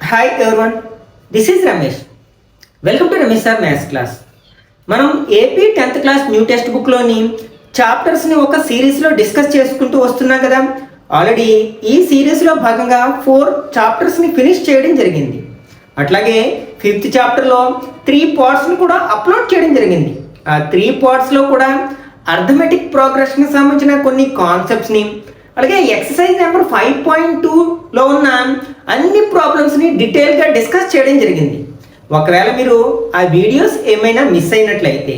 Hi everyone, this is Ramesh. Welcome to Ramesh sir maths class. మనం AP 10th class new text బుక్లోని చాప్టర్స్ని ఒక సిరీస్లో డిస్కస్ చేసుకుంటూ వస్తున్నాం కదా. ఆల్రెడీ ఈ సిరీస్లో భాగంగా 4 చాప్టర్స్ని ఫినిష్ చేయడం జరిగింది. అట్లాగే 5th చాప్టర్లో 3 పార్ట్స్ని కూడా అప్లోడ్ చేయడం జరిగింది. ఆ 3 పార్ట్స్లో కూడా అర్థమెటిక్ ప్రోగ్రెషన్కి సంబంధించిన కొన్ని కాన్సెప్ట్స్ని, అలాగే ఎక్సర్సైజ్ నెంబర్ 5.2లో ఉన్న అన్ని ప్రాబ్లమ్స్ని డీటెయిల్గా డిస్కస్ చేయడం జరిగింది. ఒకవేళ మీరు ఆ వీడియోస్ ఏమైనా మిస్ అయినట్లయితే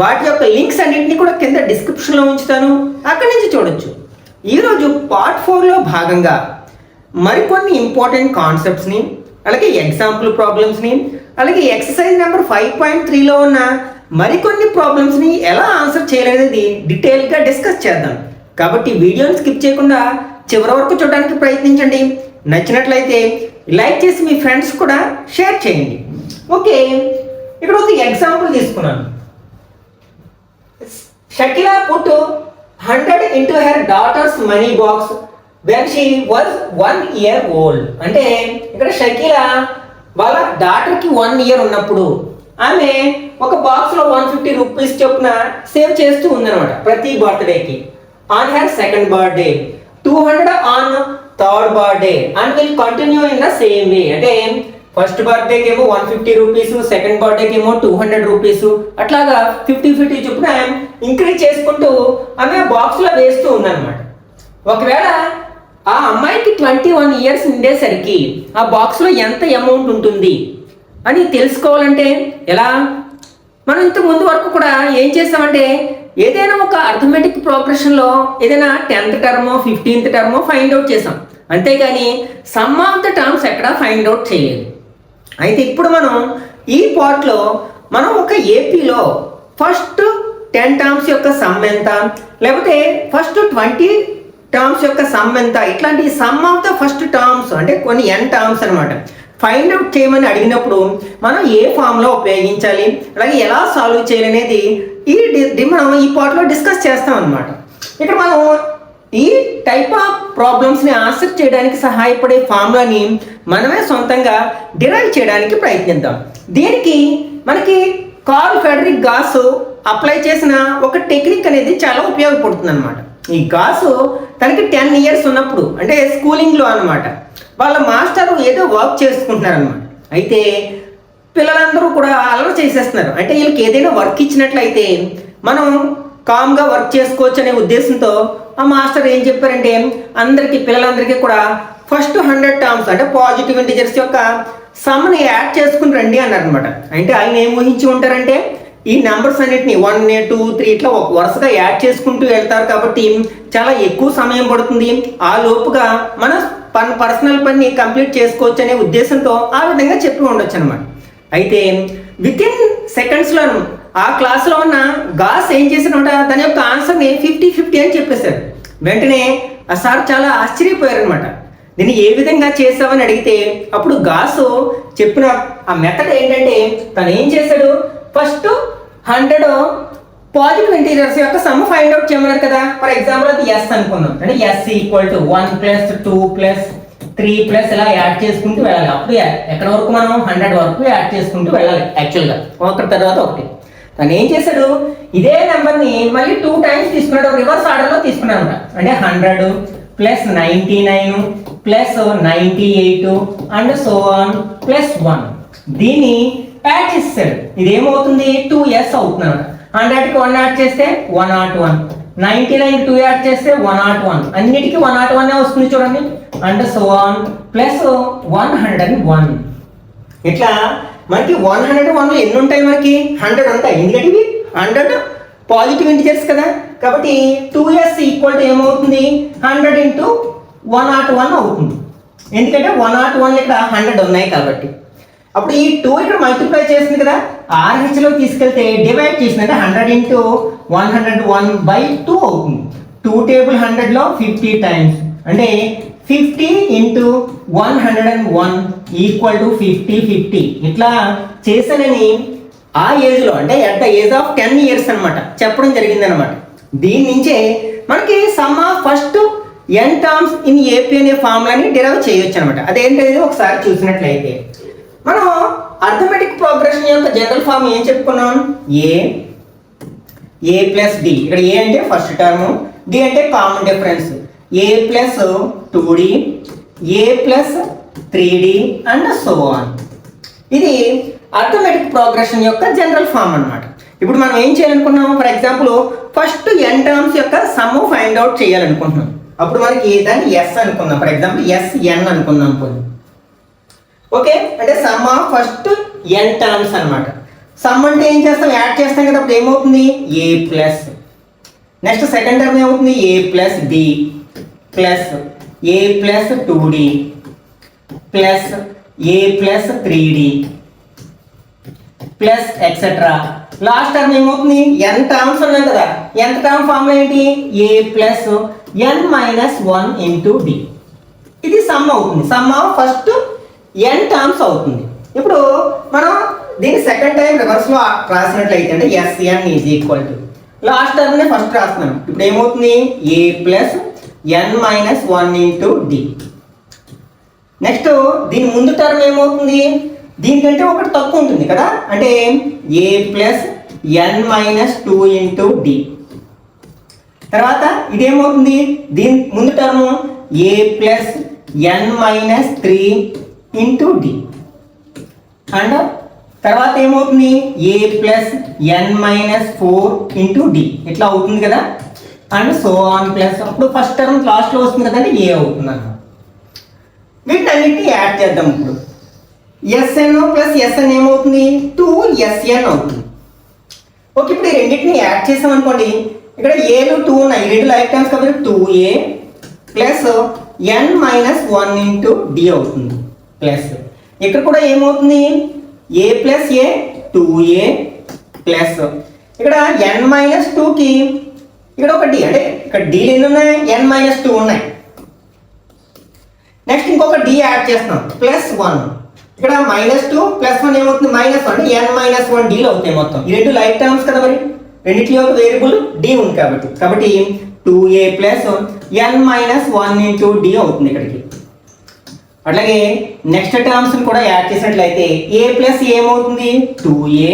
వాటి యొక్క లింక్స్ అన్నింటినీ కూడా కింద డిస్క్రిప్షన్లో ఉంచుతాను, అక్కడి నుంచి చూడొచ్చు. ఈరోజు పార్ట్ 4లో భాగంగా మరికొన్ని ఇంపార్టెంట్ కాన్సెప్ట్స్ని, అలాగే ఎగ్జాంపుల్ ప్రాబ్లమ్స్ని, అలాగే ఎక్సర్సైజ్ నెంబర్ 5.3లో ఉన్న మరికొన్ని ప్రాబ్లమ్స్ని ఎలా ఆన్సర్ చేయాలనేది డీటెయిల్గా డిస్కస్ చేద్దాం. కాబట్టి వీడియోని స్కిప్ చేయకుండా చివరి వరకు చూడడానికి ప్రయత్నించండి. నచ్చినట్లయితే లైక్ చేసి మీ ఫ్రెండ్స్ కూడా షేర్ చేయండి. ఓకే, ఇక్కడ ఒక ఎగ్జాంపుల్ తీసుకున్నాను. Shakeela put 100 into her daughter's money box when she was 1 year old. అంటే ఇక్కడ షకీలా వాళ్ళ డాటర్కి 1 year ఉన్నప్పుడు ఆమె ఒక బాక్స్లో 150 రూపీస్ చొప్పున సేవ్ చేస్తూ ఉందన్నమాట ప్రతి బర్త్డేకి. On her second birthday, 200 on third birthday, and will continue in the same way. అంటే ఫస్ట్ బర్త్డేకి ఏమో 150 రూపీస్, సెకండ్ బర్త్డేకి ఏమో 200 రూపీస్, అట్లాగా 50-50 చొప్పున ఇంక్రీజ్ చేసుకుంటూ ఆమె బాక్స్లో వేస్తూ ఉందన్నమాట. ఒకవేళ ఆ అమ్మాయికి 21 years ఉండేసరికి ఆ బాక్స్లో ఎంత అమౌంట్ ఉంటుంది అని తెలుసుకోవాలంటే ఎలా? మనం ఇంతకు ముందు వరకు కూడా ఏం చేస్తామంటే ఏదైనా ఒక అర్థమెటిక్ ప్రోగ్రెషన్లో ఏదైనా 10th టర్మో 15th టర్మో ఫైండ్ అవుట్ చేసాం, అంతేగాని సమ్ ఆఫ్ ద టర్మ్స్ ఎక్కడ ఫైండ్ అవుట్ చేయలేదు. అయితే ఇప్పుడు మనం ఈ పార్ట్లో మనం ఒక ఏపీలో ఫస్ట్ 10 టర్మ్స్ యొక్క సమ్ ఎంత, లేకపోతే ఫస్ట్ 20 టర్మ్స్ యొక్క సమ్ ఎంత, ఇట్లాంటి some of the first terms అంటే కొన్ని n టర్మ్స్ అనమాట ఫైండ్ అవుట్ చేయమని అడిగినప్పుడు మనం ఏ ఫామ్లో ఉపయోగించాలి, అలాగే ఎలా సాల్వ్ చేయాలనేది మనం ఈ పార్ట్లో డిస్కస్ చేస్తాం అనమాట. ఇక్కడ మనం ఈ టైప్ ఆఫ్ ప్రాబ్లమ్స్ని ఆన్సర్ చేయడానికి సహాయపడే ఫార్ములాని మనమే సొంతంగా డిరైవ్ చేయడానికి ప్రయత్నిద్దాం. దీనికి మనకి కార్ల్ ఫ్రెడరిక్ గాస్ అప్లై చేసిన ఒక టెక్నిక్ అనేది చాలా ఉపయోగపడుతుంది అనమాట. ఈ గాసు తనకి 10 years ఉన్నప్పుడు అంటే స్కూలింగ్లో అనమాట, వాళ్ళ మాస్టరు ఏదో వర్క్ చేసుకుంటున్నారు అనమాట. అయితే పిల్లలందరూ కూడా అలవాటు చేసేస్తున్నారు. అంటే వీళ్ళకి ఏదైనా వర్క్ ఇచ్చినట్లయితే మనం కామ్గా వర్క్ చేసుకోవచ్చు అనే ఉద్దేశంతో ఆ మాస్టర్ ఏం చెప్పారంటే పిల్లలందరికీ కూడా ఫస్ట్ 100 టర్మ్స్ అంటే పాజిటివ్ ఇంటిజర్స్ యొక్క సమ్ని యాడ్ చేసుకుని రండి అన్నారు అనమాట. అంటే ఆయన ఏం ఊహించి ఉంటారంటే ఈ నెంబర్స్ అన్నిటిని 1, 2, 3 ఇట్లా వరుసగా యాడ్ చేసుకుంటూ వెళ్తారు కాబట్టి చాలా ఎక్కువ సమయం పడుతుంది, ఆ లోపుగా మన పర్సనల్ పని కంప్లీట్ చేసుకోవచ్చు అనే ఉద్దేశంతో ఆ విధంగా చెప్పి ఉండొచ్చు అనమాట. అయితే విత్ ఇన్ సెకండ్స్లో ఆ క్లాస్లో ఉన్న గాస్ ఏం చేశారంట, దాని యొక్క ఆన్సర్ని 50-50 అని చెప్పేశారు. వెంటనే ఆ సార్ చాలా ఆశ్చర్యపోయారు అనమాట. దీన్ని ఏ విధంగా చేసావని అడిగితే అప్పుడు గాసు చెప్పిన ఆ మెథడ్ ఏంటంటే తను ఏం చేశాడు, ఫస్ట్ 100 పాజిటివ్ ఇంటీజర్స్ యొక్క సమ్ ఫైండ్ అవుట్ చేయమన్నారు కదా. ఫర్ ఎగ్జాంపుల్ అది ఎస్ అనుకున్నాం, అంటే ఎస్ ఈక్వల్ టు 1 + 2 + 3 ఇలా యాడ్ చేసుకుంటూ వెళ్ళాలి. అప్పుడు ఎక్కడ వరకు మనం 100 వరకు యాడ్ చేసుకుంటూ వెళ్ళాలి యాక్చువల్గా, ఒకటి తర్వాత ఒకటి. తను ఏం చేశాడు, ఇదే నెంబర్ని మళ్ళీ 2 times తీసుకున్నాడు, రివర్స్ ఆర్డర్లో తీసుకున్నాడు. అంటే 100 + 99 + 98 అండ్ సో ఆన్ +1 దీన్ని యాడ్ చేస్తాడు. ఇదేమవుతుంది 2s అవుతుంది. 100కి 1 యాడ్ చేస్తే 101, 99కి 2 యాడ్ చేస్తే 101, అన్నిటికీ 101 వస్తుంది చూడండి. And so on +101. ఇట్లా మనకి 101లో ఎన్ని ఉంటాయి, మనకి 100 ఉంటాయి. ఎందుకంటే ఇవి 100 పాజిటివ్ ఇంటిజర్స్ కదా, కాబట్టి 2s ఈక్వల్ ఏమవుతుంది 100 × 101 అవుతుంది. ఎందుకంటే 101 ఇక్కడ 100 ఉన్నాయి కాబట్టి. అప్పుడు ఈ 2 ఇక్కడ మల్టిప్లై చేస్తుంది కదా, RHలో తీసుకెళ్తే డివైడ్ చేసిందంటే 100 × 101/2 అవుతుంది. 2 టేబుల్ 100లో 50 times, అంటే 50 × 101 = 50-50. ఇట్లా చేశానని ఆ ఏజ్లో అంటే at the age of 10 years అనమాట చెప్పడం జరిగిందనమాట. దీని నుంచే మనకి some of first n terms in AP అనే ఫార్ములాని డిరైవ్ చేయొచ్చు అనమాట. అదేంటనేది ఒకసారి చూసినట్లయితే మనం అర్థమెటిక్ ప్రోగ్రెషన్ యొక్క జనరల్ ఫార్మ్ ఏం చెప్పుకున్నాం? ఏ ప్లస్ డి. ఇక్కడ ఏ అంటే ఫస్ట్ టర్మ్, డి అంటే common difference. A plus 2d, A plus 3d and so on. ఇది అర్థమెటిక్ ప్రోగ్రెషన్ యొక్క జనరల్ ఫార్మ్ అన్నమాట. ఇప్పుడు మనం ఏం చేయాలనుకున్నాము? For example first n terms యొక్క సమ్ ఫైండ్ అవుట్ చేయాలనుకుంటున్నాం. అప్పుడు మనకి దాన్ని ఎస్ అనుకుందాం. ఫర్ ఎగ్జాంపుల్ ఎస్ఎన్ అనుకుందాం పోనీ. ఓకే, అంటే sum of first n terms అన్నమాట. సమ్ అంటే ఏం చేస్తాం? యాడ్ చేస్తాం కదా. అప్పుడు ఏమవుతుంది? A plus, next second term ఏమవుతుంది? A plus d plus a plus 2d plus a plus 3d plus etcetera. Last term ఏమవుతుంది? n టర్మ్స్ ఉన్నాయి కదా. n టర్మ్ ఫార్ములా ఏంటి? A plus n minus 1 into d. ఇది sum అవుతుంది. Sum of first n terms అవుతుంది. ఇప్పుడు మనం దీన్ని సెకండ్ టైం రివర్స్లో రాసినట్లయితే అంటే S n is equal to last టర్మ్ని ఫస్ట్ రాస్తున్నాం. ఇప్పుడు ఏమవుతుంది? A plus n minus 1 into d. Next దీని ముందు టర్మ్ ఏమవుతుంది? దీనికంటే ఒకటి తక్కువ ఉంటుంది కదా, అంటే a plus n minus 2 into d. తర్వాత ఇదేమవుతుంది? దీని ముందు term a plus n minus 3 into d. And తర్వాత ఏమవుతుంది? A plus n minus 4 into d. ఇట్లా అవుతుంది కదా. అండ్ సో ఆన్ ప్లస్ అప్పుడు ఫస్ట్ టర్మ్ లాస్ట్లో వస్తుంది కదండి, ఏ అవుతుంది అన్నమాట. వీటిని అన్నింటినీ యాడ్ చేద్దాం. ఇప్పుడు ఎస్ఎన్ ప్లస్ ఎస్ఎన్ ఏమవుతుంది? 2SN అవుతుంది. ఓకే, ఇప్పుడు ఈ రెండింటిని యాడ్ చేసాం అనుకోండి. ఇక్కడ ఏలు 2 ఉన్నాయి, రెండు లైఫ్ టైమ్స్ కాబట్టి 2a plus n minus 1 into d అవుతుంది. ప్లస్ ఇక్కడ కూడా ఏమవుతుంది? A plus a 2a plus ఇక్కడ n మైనస్ 2కి ఇక్కడ ఒక డి, అంటే ఇక్కడ డీలు ఎన్ని ఉన్నాయి? n మైనస్ 2 ఉన్నాయి. నెక్స్ట్ ఇంకొక డి యాడ్ చేస్తున్నాం ప్లస్ 1. ఇక్కడ -2 ప్లస్ 1 ఏమవుతుంది? -1 అంటే n మైనస్ 1 డీలు అవుతాయి మొత్తం. ఈ రెండు లైఫ్ టర్మ్స్ కదా, మరి రెండింటి యొక్క వేరియబుల్ డి ఉంది కాబట్టి 2a plus n minus 1 into d అవుతుంది ఇక్కడికి. అట్లాగే నెక్స్ట్ టర్మ్స్ కూడా యాడ్ చేసినట్లయితే ఏ ప్లస్ ఏమవుతుంది? 2a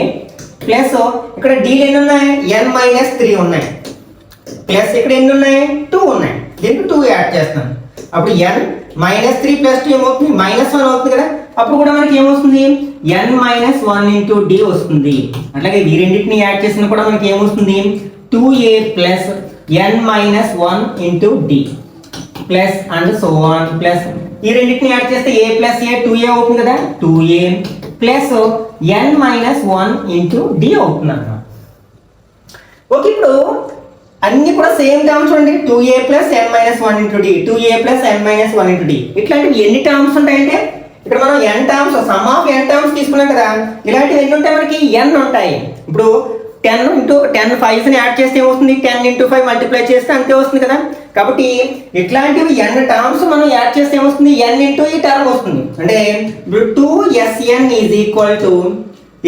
ప్లస్ ఇక్కడ డీలు ఎన్ని ఉన్నాయి? n మైనస్ 3 ఉన్నాయి. ప్లస్ ఇక్కడ ఎన్ని ఉన్నాయి? 2 ఉన్నాయి. దీనికి 2 యాడ్ చేస్తాను. అప్పుడు n మైనస్ 3 ప్లస్ 2 ఏమవుతుంది? -1 అవుతుంది కదా. అప్పుడు కూడా మనకి ఏమొస్తుంది? n మైనస్ 1 ఇంటూ డి వస్తుంది. అట్లాగే ఈ రెండింటిని యాడ్ చేసినా కూడా మనకి ఏమొస్తుంది? 2a plus n minus 1 into d plus and so on plus ఈ రెండింటిని యాడ్ చేస్తే a ప్లస్ a 2a అవుతుంది కదా. 2a plus n minus 1 into d అవుతుంది అన్నమాట. ఓకే, ఇప్పుడు అన్ని కూడా సేమ్ టర్మ్స్ చూడండి. 2a plus n minus 1 into d, 2a plus n minus 1 into d. ఇట్లాంటివి ఎన్ని టర్మ్స్ ఉంటాయంటే ఇక్కడ మనం n terms, sum of n terms తీసుకున్నాం కదా. ఇలాంటివి ఎన్ని ఉంటాయి? మనకి n ఉంటాయి. ఇప్పుడు 10 ఇంటూ 10 5ని యాడ్ చేస్తే ఏమవుతుంది? 10 ఇంటూ 5 మల్టిప్లై చేస్తే అంతే వస్తుంది కదా. కాబట్టి ఇట్లాంటివి n టర్మ్స్ మనం యాడ్ చేస్తే ఏమొస్తుంది? n ఇంటూ ఈ టర్మ్ వస్తుంది. అంటే ఇప్పుడు 2SN ఈజ్ ఈక్వల్ టు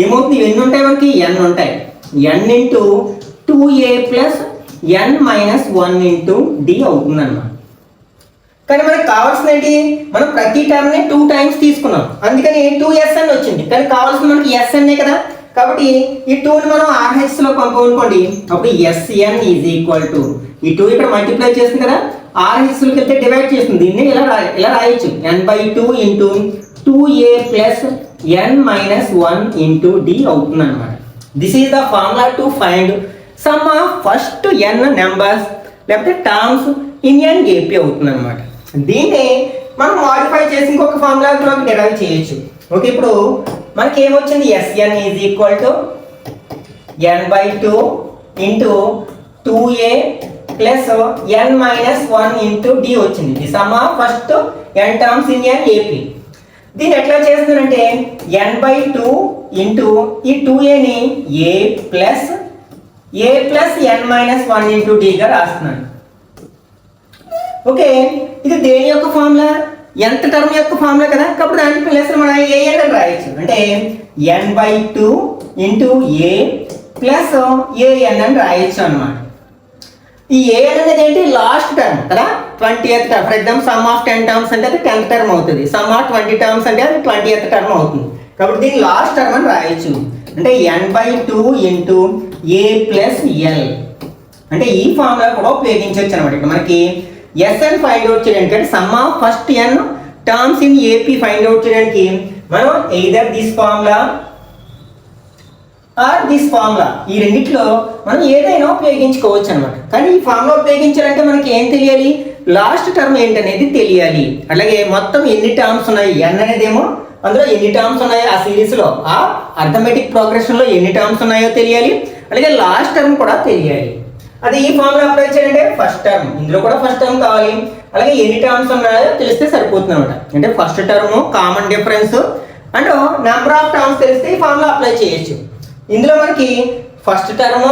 ఏమవుతుంది? ఎన్ని ఉంటాయి మనకి? n ఉంటాయి. n into 2a plus n minus 1 into d అవుతుంది అన్నమాట. కానీ మనకు కావాల్సిన ఏంటి? మనం ప్రతి టర్మ్ని 2 టైమ్స్ తీసుకున్నాం, అందుకని 2SN వచ్చింది. కానీ కావాల్సిన మనకి SN కదా. కాబట్టి ఈ 2ని మనం RHSలో పంపనుకోండి. అప్పుడు SN ఈజ్ ఈక్వల్ టు ఈ 2 ఇక్కడ మల్టిప్లై చేస్తుంది కదా, RHSలోకి వెళ్తే డివైడ్ చేస్తుంది. దీన్ని ఇలా రాయొచ్చు n/2 into 2a plus n minus 1 into d అవుతుంది అనమాట. This is the formula to find sum of first n numbers లేకపోతే టర్మ్స్ ఇన్ n AP అవుతుంది అనమాట. దీన్ని మనం మాడిఫై చేసి ఇంకొక ఫార్ములాలోకి డిరైవ్ చేయొచ్చు. ఓకే, ఇప్పుడు మనకి ఏమొచ్చింది? SN is equal to n/2 into 2a plus n minus 1 into d వచ్చింది. The sum of first n terms in n AP. దీన్ని ఎట్లా చేస్తున్నానంటే n/2 ఇంటూ ఈ 2aని a plus n minus 1 into డిగా రాస్తున్నాను. ఓకే, ఇది దేని యొక్క ఫార్ములా? ఎంత టర్మ్ యొక్క ఫార్ములా కదా. కాబట్టి దానికి ప్లస్ మనం an అని రాయొచ్చు. అంటే n/2 into a plus an అని రాయొచ్చు అన్నమాట. ఈ an అనేది ఏంటి? లాస్ట్ టర్మ్ కదా. 20th term. For example some of 10 terms అంటే అది 10th టర్మ్ అవుతుంది. సమ్ ఆఫ్ 20 టర్మ్స్ అంటే అది 20th టర్మ్ అవుతుంది. కాబట్టి దీన్ని లాస్ట్ టర్మ్ అని రాయొచ్చు. అంటే n/2 into a plus l. అంటే ఈ ఫార్ములా కూడా ఉపయోగించవచ్చు అనమాట. ఇక్కడ మనకి ఎస్ఎన్ ఫైండ్ అవుట్ చేయడానికి అంటే sum of first n terms in AP find out చేయడానికి మనం either this formula or this formula ఈ రెండిట్లో మనం ఏదైనా ఉపయోగించుకోవచ్చు అనమాట. కానీ ఈ ఫార్ములా ఉపయోగించాలంటే మనకి ఏం తెలియాలి? లాస్ట్ టర్మ్ ఏంటనేది తెలియాలి. అలాగే మొత్తం ఎన్ని టర్మ్స్ ఉన్నాయి n అనేదేమో అందులో ఎన్ని టర్మ్స్ ఉన్నాయో ఆ సిరీస్లో ఆ అర్థమెటిక్ ప్రోగ్రెషన్లో ఎన్ని టర్మ్స్ ఉన్నాయో తెలియాలి. అలాగే లాస్ట్ టర్మ్ కూడా తెలియాలి. అది ఈ ఫార్ములా అప్లై చేయాలంటే ఫస్ట్ టర్మ్, ఇందులో కూడా ఫస్ట్ టర్మ్ కావాలి. అలాగే ఎన్ని టర్మ్స్ ఉన్నాయో తెలిస్తే సరిపోతుంది అనమాట. అంటే first term, common difference and number of terms తెలిస్తే ఈ ఫార్ములా అప్లై చేయొచ్చు. ఇందులో మనకి first term,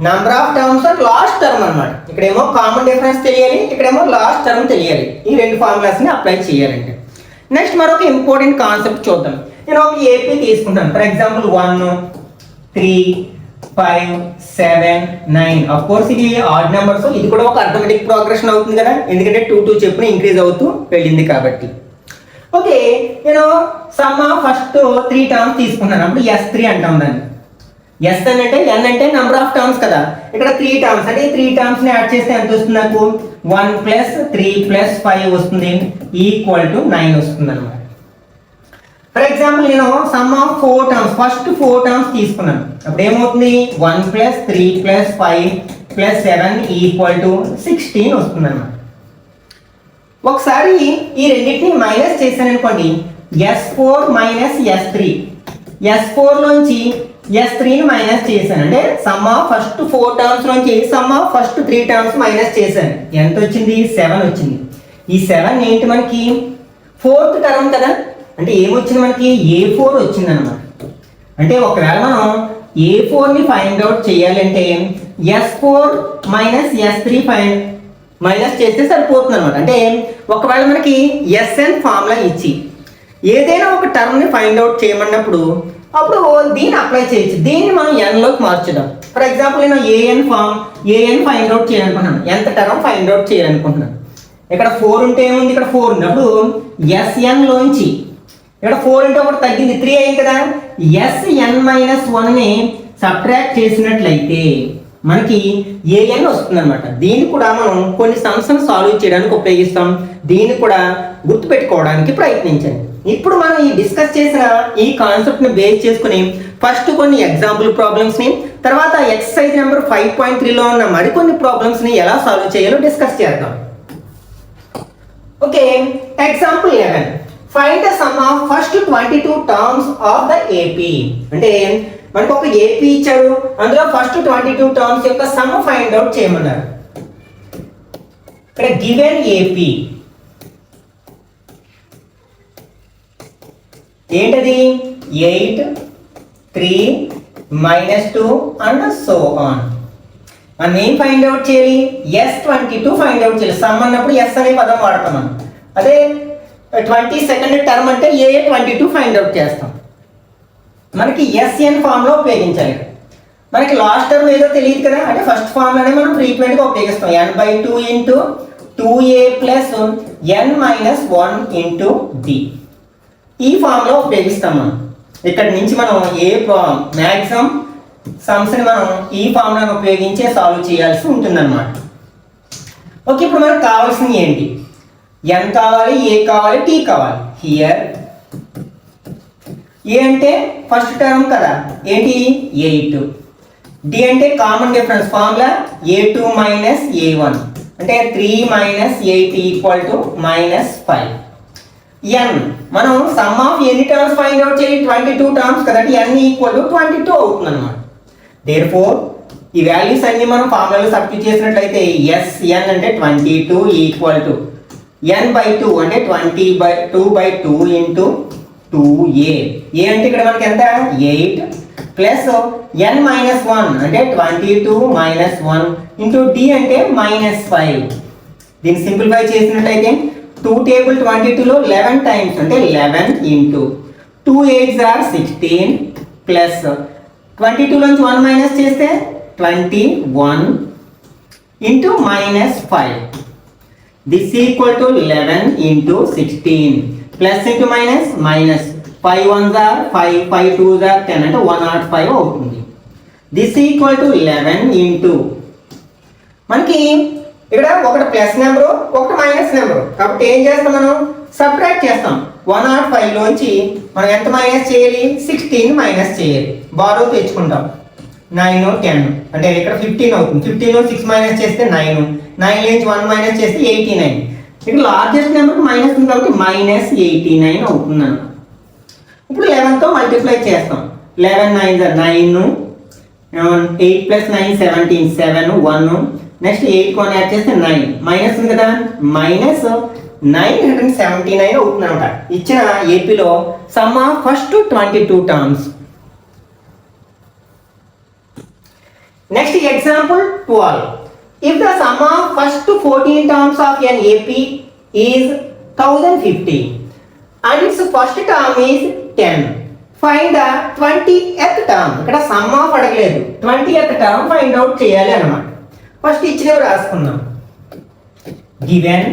number of terms and last term అనమాట. ఇక్కడేమో కామన్ డిఫరెన్స్ తెలియాలి, ఇక్కడేమో లాస్ట్ టర్మ్ తెలియాలి. ఈ రెండు ఫార్ములాస్ని అప్లై చేయాలంటే నెక్స్ట్ మరొక ఇంపార్టెంట్ కాన్సెప్ట్ చూద్దాం. నేను ఒక ఏపీ తీసుకుంటాను. For example 1, 3, 5, 7, 9. అఫ్ కోర్స్ ఇది ఆడ్ నెంబర్స్. ఇది కూడా ఒక అర్థమెటిక్ ప్రోగ్రెషన్ అవుతుంది కదా, ఎందుకంటే 2 చెప్పున ఇంక్రీజ్ అవుతూ వెళ్ళింది కాబట్టి. ఓకే, నేను సమ్ ఆఫ్ ఫస్ట్ 3 టర్మ్స్ తీసుకున్నాను. అప్పుడు S3 అంటాం దాన్ని. ఎస్ అని అంటే n అంటే నెంబర్ ఆఫ్ టర్మ్స్ కదా. ఇక్కడ 3 టర్మ్స్ అంటే ఈ 3 టర్మ్స్ ని యాడ్ చేస్తే ఎంత వస్తుంది? నాకు 1 + 3 + 5 వస్తుంది, ఈక్వల్ టు 9 వస్తుంది అనమాట. ఫర్ ఎగ్జాంపుల్ నేను some of 4 terms first 4 terms తీసుకున్నాను. అప్పుడు ఏమవుతుంది? 1 + 3 + 5 + 7 ఈక్వల్ టు 16 వస్తుంది అనమాట. ఒకసారి ఈ రెండింటిని మైనస్ చేశాను అనుకోండి, S4 - S3. S4 లోంచి S3ని మైనస్ చేశాను. అంటే సమ్ ఆఫ్ ఫస్ట్ 4 టర్మ్స్ నుంచి some of first 3 terms minus చేశాను. ఎంత వచ్చింది? 7 వచ్చింది. ఈ 7 ఏంటి మనకి? 4th టర్మ్ కదా. అంటే ఏమొచ్చింది మనకి? A4 వచ్చింది అనమాట. అంటే ఒకవేళ మనం A4ని ఫైండ్ అవుట్ చేయాలంటే S4 - S3 మైనస్ చేస్తే సరిపోతుంది అనమాట. అంటే ఒకవేళ మనకి SN ఫార్ములా ఇచ్చి ఏదైనా ఒక టర్మ్ని ఫైండ్ అవుట్ చేయమన్నప్పుడు అప్పుడు దీన్ని అప్లై చేయొచ్చు. దీన్ని మనం nలోకి మార్చుదాం. ఫర్ ఎగ్జాంపుల్ నేను AN ఫైండ్ అవుట్ చేయాలనుకుంటున్నాను. ఎంత టర్మ్ ఫైండ్ అవుట్ చేయాలనుకుంటున్నాను. ఇక్కడ 4 ఉంటే ఏముంది? ఇక్కడ 4 ఉంది. అప్పుడు SN లోంచి ఇక్కడ 4 ఉంటే ఒకటి తగ్గింది, 3 అయింది కదా. SN-1ని సబ్ట్రాక్ట్ చేసినట్లయితే మనకి AN వస్తుంది అనమాట. దీన్ని కూడా మనం కొన్ని సమ్స్ని సాల్వ్ చేయడానికి ఉపయోగిస్తాం. దీన్ని కూడా గుర్తుపెట్టుకోవడానికి ప్రయత్నించండి. ఇప్పుడు మనం ఈ డిస్కస్ చేసిన ఈ కాన్సెప్ట్ని బేస్ చేసుకుని ఫస్ట్ కొన్ని ఎగ్జాంపుల్ ప్రాబ్లమ్స్ని, తర్వాత ఎక్సర్సైజ్ నెంబర్ 5.3లో ఉన్న మరికొన్ని ప్రాబ్లమ్స్ని ఎలా సాల్వ్ చేయాలో డిస్కస్ చేద్దాం. Okay, example 11. Find the sum of first 22 terms of the AP. అంటే మనకు ఒక ఏపీ ఇచ్చాడు, అందులో ఫస్ట్ 22 టర్మ్స్ యొక్క సమ్ ఫైండ్ అవుట్ చేయమన్నారు. ఇక్కడ గివెన్ ఏపీ ఏంటది? 8, 3, -2 అండ్ సో ఆన్. మనం ఏం ఫైండ్ అవుట్ చేయాలి? S22 ఫైండ్ అవుట్ చేయాలి. సమ్ అన్నప్పుడు S అనే పదం వాడతాం మనం. అదే 22nd టర్మ్ అంటే A22 ఫైండ్ అవుట్ చేస్తాం. మనకి SN ఫార్ములా ఉపయోగించాలి. మనకి లాస్ట్ టర్మ్ ఏదో తెలియదు కదా, అంటే ఫస్ట్ ఫార్ములానే మనం ఫ్రీక్వెంట్గా ఉపయోగిస్తాం. n/2 into 2a plus n-1 into d. ఈ ఫార్ములా ఉపయోగిస్తాం మనం. ఇక్కడ నుంచి మనం మ్యాక్సిమం సమ్స్ని మనం ఈ ఫార్ములాను ఉపయోగించే సాల్వ్ చేయాల్సి ఉంటుందన్నమాట. ఓకే, ఇప్పుడు మనకు కావాల్సింది ఏంటి? n కావాలి, a కావాలి, t కావాలి. హియర్ a అంటే ఫస్ట్ టర్మ్ కదా, ఏంటి? 8. d అంటే common difference formula a2 - a1 అంటే 3 - 8 ఈక్వల్ టు -5. n మనం సమ్ ఆఫ్ ఎన్ని టర్మ్స్ ఫైండ్ అవుట్ చేయాలి? 22 టర్మ్స్ కదా, n ఈక్వల్ టు 22 అవుతుంది అనమాట. దేర్ఫోర్ ఈ వాల్యూస్ అన్ని మనం ఫార్ములాలో సబ్స్టిట్యూట్ చేసినట్లయితే SN అంటే 22 ఈక్వల్ టు n/2 అంటే 20/2 ఇంటూ 2a. a అంటే ఇక్కడ మనకి ఎంత? 8 ప్లస్ n-1 అంటే 22 - 1 ఇంటూ d అంటే -5. దీన్ని సింప్లిఫై చేసినట్లయితే 2 టేబుల్ 22లో 11 టైమ్స్ అంటే 11 ఇంటూ 2 8s are 16 ప్లస్ 22 నుంచి 1 మైనస్ చేస్తే 21 into -5. This equal to 11 into 16 plus into minus minus 5 1s are 5 5 2s are 10 అంటే 105 అవుతుంది. దిస్ ఈక్వల్ టు 11 ఇంటూ మనకి ఇక్కడ ఒకటి ప్లస్ నెంబరు ఒకటి మైనస్ నెంబరు కాబట్టి ఏం చేస్తాం మనం సబ్ట్రాక్ట్ చేస్తాం. 105 లోంచి మనం ఎంత మైనస్ చేయాలి 16 మైనస్ చేయాలి. బారో తెచ్చుకుంటాం 9 10 అంటే ఇక్కడ 15 అవుతుంది. 15 లో 6 మైనస్ చేస్తే 9 9 నుంచి 1 మైనస్ చేస్తే 89. ఇక్కడ లార్జెస్ట్ నెంబర్ మైనస్ ఉంది కాబట్టి మైనస్ 89 అవుతుంది అన్నమాట. ఇప్పుడు 11 తో మల్టిప్లై చేస్తాం. 11 9 9 8 ప్లస్ 9 17 7 1 నెక్స్ట్ 8 కొని యాడ్ చేస్తే 9 మైనస్ ఉంది కదా మైనస్ 979 అవుతుంది అనమాట. ఇచ్చిన ఏపీలో sum of first 22 terms. Next example 12. If the sum of first 14 terms of an AP is 1050 and its first term is 10, find the 20th term. ఇక్కడ సమ్ ఆఫ్ అడగలేదు 20th టర్మ్ ఫైండ్ అవుట్ చేయాలి అన్నమాట. First ఇచ్చినవి రాసుకుందాం. Given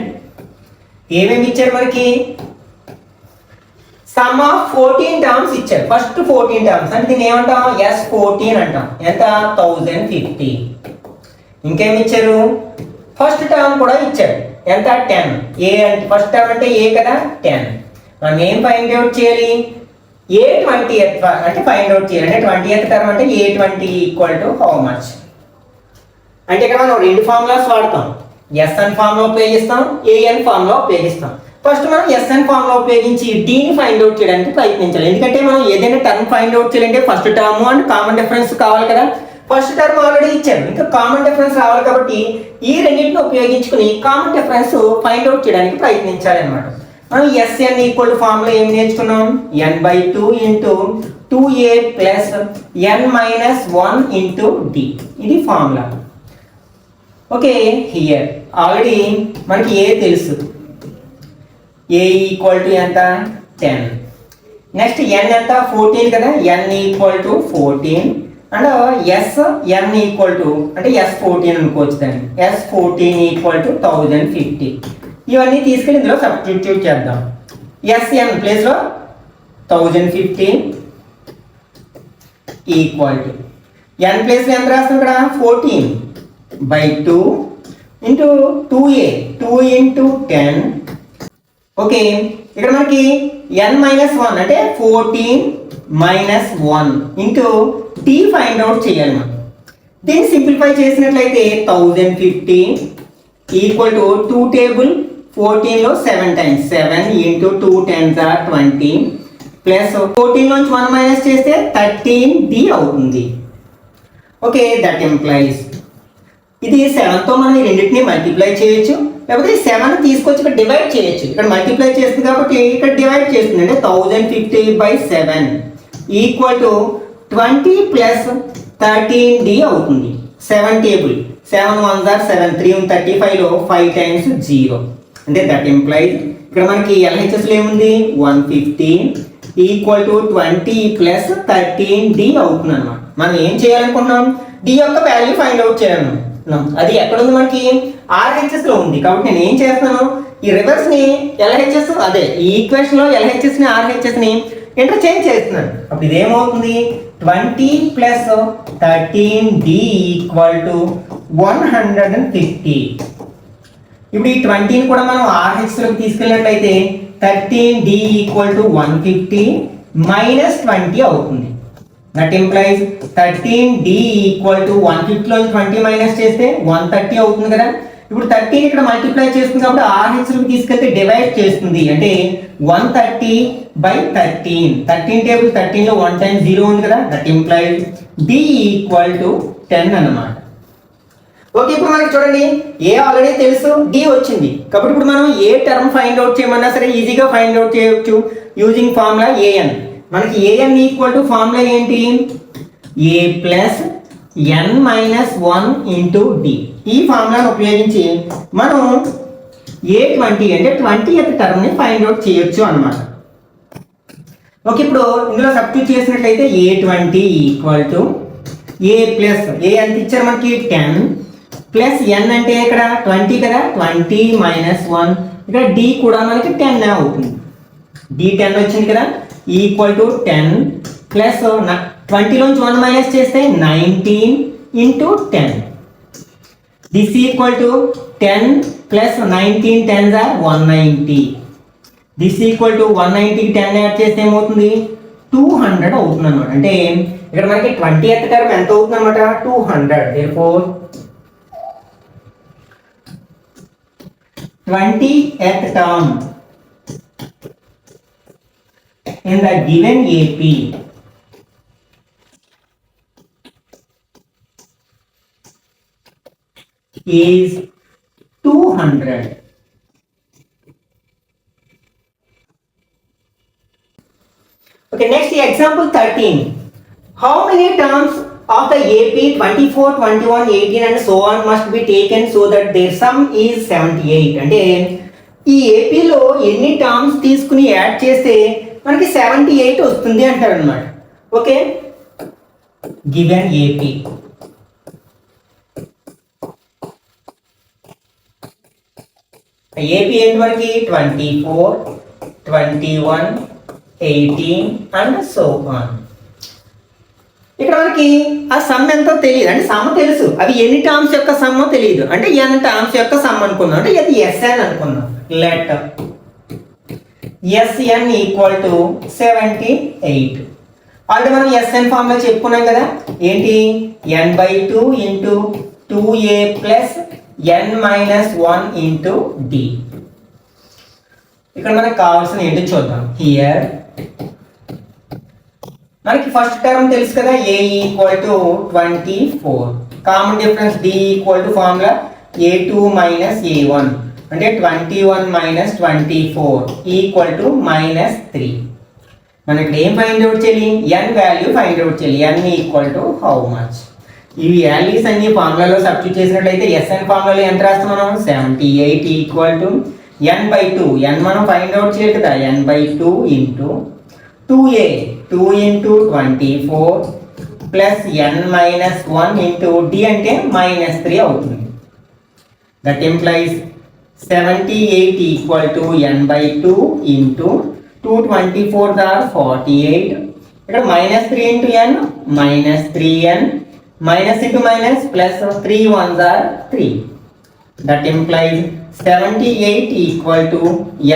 ఏమేమి ఇచ్చారు మనకి some of 14 terms ఇచ్చారు. First 14 terms అంటే దీన్ని ఏమంటాం S14 అంటాం. ఎంత 1050. ఇంకేమి ఇచ్చారు ఫస్ట్ టర్మ్ కూడా ఇచ్చారు ఎంత 10. ఏ అంటే ఫస్ట్ టర్మ్ అంటే ఏ కదా 10. మనం ఏం ఫైండ్ అవుట్ చేయాలి ఏ 20th అంటే ఫైండ్ అవుట్ చేయాలి. అంటే 20th టర్మ్ అంటే ఏ 20 ఈక్వల్ టు హౌ మచ్. అంటే ఇక్కడ మనం రెండు ఫార్ములాస్ వాడతాం. ఎస్ఎన్ ఫామ్ లో ఉపయోగిస్తాం ఏఎన్ ఫామ్ లో ఉపయోగిస్తాం. ఫస్ట్ మనం ఎస్ఎన్ ఫామ్ లో ఉపయోగించి డీని ఫైండ్ అవుట్ చేయడానికి ప్రయత్నించాలి. ఎందుకంటే మనం ఏదైనా టర్మ్ ఫైండ్ అవుట్ చేయాలంటే first term and common difference కావాలి కదా. ఫస్ట్ టర్మ్ ఆల్రెడీ ఇచ్చారు ఇంకా కామన్ డిఫరెన్స్ రావాలి కాబట్టి ఈ రెండింటిని ఉపయోగించుకుని కామన్ డిఫరెన్స్ ఫైండ్ అవుట్ చేయడానికి ప్రయత్నించాలి అన్నమాట. మనం ఎస్ఎన్ ఈక్వల్ ఫామ్ లో ఏం నేర్చుకున్నాం n/2 into 2a plus n-1 into d. ఇది ఫార్ములా. ఓకే హియర్ ఆల్రెడీ మనకి ఏ తెలుసు ఏ ఈక్వల్ టు ఎంత 10. నెక్స్ట్ n ఎంత 14 కదా n equal to 14 and S n equal to అంటే S14 అనుకోవచ్చు దాన్ని. S14 equal to 1050. ఇవన్నీ తీసుకెళ్ళి ఇందులో సబ్స్టిట్యూట్ చేద్దాం. ఎస్ఎన్ ప్లేస్ లో 1050 ఈక్వల్ టు n ప్లేస్ లో ఎంత రాస్తాం ఇక్కడ 14/2 ఇంటూ 2a 2 ఇంటూ 10. ఓకే ఇక్కడ మనకి n-1 అంటే 14 - 1 ఇంటూ టీ ఫైండ్ అవుట్ చేయాలి మనం. దీన్ని సింప్లిఫై చేసినట్లయితే 1050 ఈక్వల్ టు 2 టేబుల్ 14 లో 7 times 7 into 2 10s are 20 plus 14 నుంచి 1 మైనస్ చేస్తే 13d అవుతుంది. ఓకే దట్ ఇంప్లైస్ ఇది 7 తో మనం ఈ రెండింటిని మల్టిప్లై చేయొచ్చు లేకపోతే 7 తీసుకొచ్చి ఇక్కడ డివైడ్ చేయొచ్చు. ఇక్కడ మల్టిప్లై చేస్తుంది కాబట్టి ఇక్కడ డివైడ్ చేస్తుంది అంటే 1050/7 ఈక్వల్ టు 20 ప్లస్ 13d అవుతుంది. 7 టేబుల్ 7 1s are 7 3 35 లో 5 టైమ్స్ 0 అంటే దట్ ఇంప్లైస్ ఇక్కడ మనకి LHS లో ఏముంది 150 ఈక్వల్ టు 20 ప్లస్ 13d అవుతుంది అన్నమాట. మనం ఏం చేయాలనుకున్నాం d యొక్క వాల్యూ ఫైండ్ అవుట్ చేయాలనుకున్నాం. అది ఎక్కడ ఉంది మనకి RHS లో ఉంది కాబట్టి నేను ఏం చేస్తాను ఈ రివర్స్ ని LHS అదే ఈ ఈక్వేషన్ లో LHS ని RHS ని ఇంటర్చేంజ్ చేస్తున్నాను. అప్పుడు ఇదేమవుతుంది 20 ప్లస్ 13d ఈక్వల్ టు 150. ఇప్పుడు ఈ 20ని కూడా మనం RHS లోకి తీసుకెళ్ళినట్లయితే 13d ఈక్వల్ టు 150 మైనస్ 20 అవుతుంది. That implies 13d equal to 150 లో 20 మైనస్ చేస్తే 130 అవుతుంది కదా. ఇప్పుడు 13 ఇక్కడ మల్టిప్లై చేస్తుంది కాబట్టి RHS లోకి తీసుకెళ్తే డివైడ్ చేస్తుంది అంటే 130/13 13 టేబుల్ 13 లో 1 టైమ్స్ 0 ఉంది కదా. That implies d equal to 10 అన్నమాట. ఓకే ఇప్పుడు మనకి చూడండి ఏ ఆల్రెడీ తెలుసు డి వచ్చింది కాబట్టి ఇప్పుడు మనం ఏ టర్మ్ ఫైండ్ అవుట్ చేయమన్నా సరే ఈజీగా ఫైండ్ అవుట్ చేయొచ్చు యూజింగ్ ఫార్ములా an. మనకి an ఈక్వల్ టు ఫార్ములా ఏంటి a plus n-1 into d. ఈ ఫార్ములాను ఉపయోగించి మనం a20 అంటే 20th టర్మ్ ని ఫైండ్ అవుట్ చేయొచ్చు అన్నమాట. ఓకే ఇప్పుడు ఇందులో సబ్స్టిట్యూట్ చేసినట్లయితే a20 equal to a plus a ఎంత ఇచ్చారు మనకి 10 ప్లస్ ఎన్ అంటే ఇక్కడ 20 కదా, 20 మైనస్ 1, ఇక్కడ డి కూడా మనకి 10 అవుతుంది. డి 10 వచ్చింది కదా, ఈక్వల్ టు 10 ప్లస్ 20లోంచి 1 మైనస్ చేస్తే 19 into 10. This equal to 10 plus 19 10s are 190. This equal to 190కి 10 యాడ్ చేస్తే ఏమవుతుంది, 200 అవుతుంది అనమాట. అంటే ఇక్కడ మనకి 20th టర్మ్ ఎంత అవుతుంది అనమాట, 200. therefore 20th term in the given AP is 200. Okay, next example 13. How many terms of the AP 24, 21, 18 and so on must be taken so that their sum is 78? అంటే ఈ ఏపీలో ఎన్ని టర్మ్స్ తీసుకుని add చేస్తే మనకి 78 వస్తుంది అంటారు అనమాట. ఓకే, గివెన్ ఏపీ ఏపీ ఏంటి మనకి 24, 21, 18 అండ్ సో ఆన్. ఇక్కడ మనకి ఆ సమ్ ఎంతో తెలియదు, అంటే సమ్ తెలుసు, అవి ఎన్ని టర్మ్స్ యొక్క సమ్మో తెలియదు. అంటే ఎన్ టర్మ్స్ యొక్క సమ్ అనుకుందాం, అంటే ఇది ఎస్ఎన్ అనుకుందాం. Let S n equal to 78. ఆల్రెడీ మనం ఎస్ఎన్ ఫామ్ లో చెప్పుకున్నాం కదా, ఏంటి n/2 into 2a plus n minus 1 into d. ఇక్కడ మనకు కావాల్సిన ఏంటో చూద్దాం. హియర్ మనకి ఫస్ట్ టర్మ్ తెలుసు కదా, a equal to 24, common difference d equal to formula a2 minus a1, అంటే 21 మైనస్ 24 ఈక్వల్ టు మైనస్ 3. మనకి ఏం ఫైండ్ అవుట్ చేయాలి, n వాల్యూ ఫైండ్ అవుట్ చేయాలి. n equal to how much. ఈ వాల్యూస్ అన్ని ఫార్ములాలో సబ్స్టిట్యూట్ చేసినట్లయితే ఎస్ఎన్ ఫార్ములాలో ఎంత రాస్తాం మనం, 78 ఈక్వల్ టు n/2. n మనం ఫైండ్ అవుట్ చేయాలి కదా, n/2 into 2a 2 into 24 plus n minus 1 into d అంటే మైనస్ 3 అవుతుంది. That implies 78 equal to n/2 into 224 or 48. ఇక్కడ minus 3 into n minus 3n minus into minus plus 3 1s are 3. That implies 78 equal to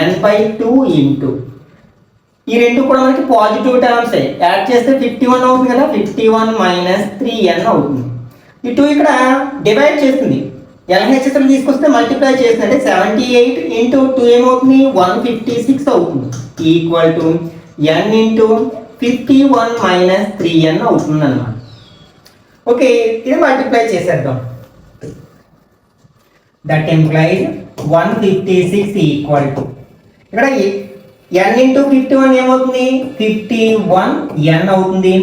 n/2 into ఈ రెండు కూడా మనకి positive terms add చేస్తే 51 అవుతుంది కదా, 51 మైనస్ 3n అవుతుంది. ఈ 2 ఇక్కడ డివైడ్ చేస్తుంది, LHS తీసుకొస్తే మల్టిప్లై చేస్తుంది, అంటే 78 ఇంటూ 2 ఏమవుతుంది, 156 అవుతుంది. Equal to n into 51 minus 3n అవుతుంది అన్నమాట. ఓకే, ఇది మల్టిప్లై చేసేద్దాం. దట్ ఇంప్లైజ్ 156 ఈక్వల్ టు ఇక్కడ n ఇంటూ 51 ఏమవుతుంది, 51n అవుతుంది.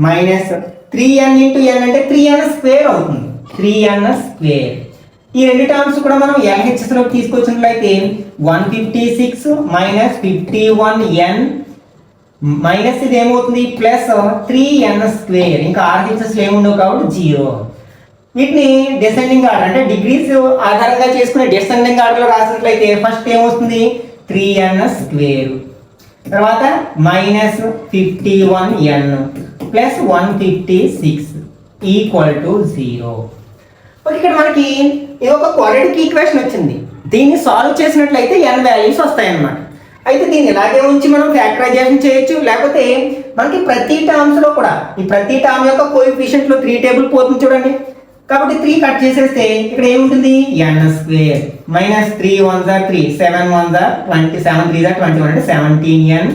మైనస్ 3n ఇంటూ n అంటే 3n స్క్వేర్ అవుతుంది, 3n స్క్వేర్. ఈ రెండు టర్మ్స్ కూడా మనం LHS లోకి తీసుకొచ్చినట్లయితే 156 మైనస్ 51n మైనస్ ఇది ఏమవుతుంది, ప్లస్ 3n స్క్వేర్. ఇంకా RHS ఏముండవు కాబట్టి 0. వీటిని డిసెండింగ్ ఆర్డర్ అంటే డిగ్రీస్ ఆధారంగా చేసుకునే డిసెండింగ్ ఆర్డర్లో రాసినట్లయితే ఫస్ట్ ఏమొస్తుంది, 3n స్క్వేర్, తర్వాత minus 51n plus 156 equal to 0. ఇక్కడ మనకి ఇది ఒక క్వాడ్రాటిక్ ఈక్వేషన్ వచ్చింది. దీన్ని సాల్వ్ చేసినట్లయితే n వాల్యూస్ వస్తాయన్నమాట. అయితే దీన్ని ఇలాగే ఉంచి మనం ఫ్యాక్టరైజేషన్ చేయొచ్చు, లేకపోతే మనకి ప్రతి టర్మ్స్ లో కూడా ఈ ప్రతి టర్మ్ యొక్క కోఎఫిషియంట్ లో 3 టేబుల్ పోతుంది చూడండి. కాబట్టి 3 కట్ చేసేస్తే ఇక్కడ ఏముంటుంది, n square minus 3 1s are 3, 7 1s are 20, 7 3s are 21 అంటే 17n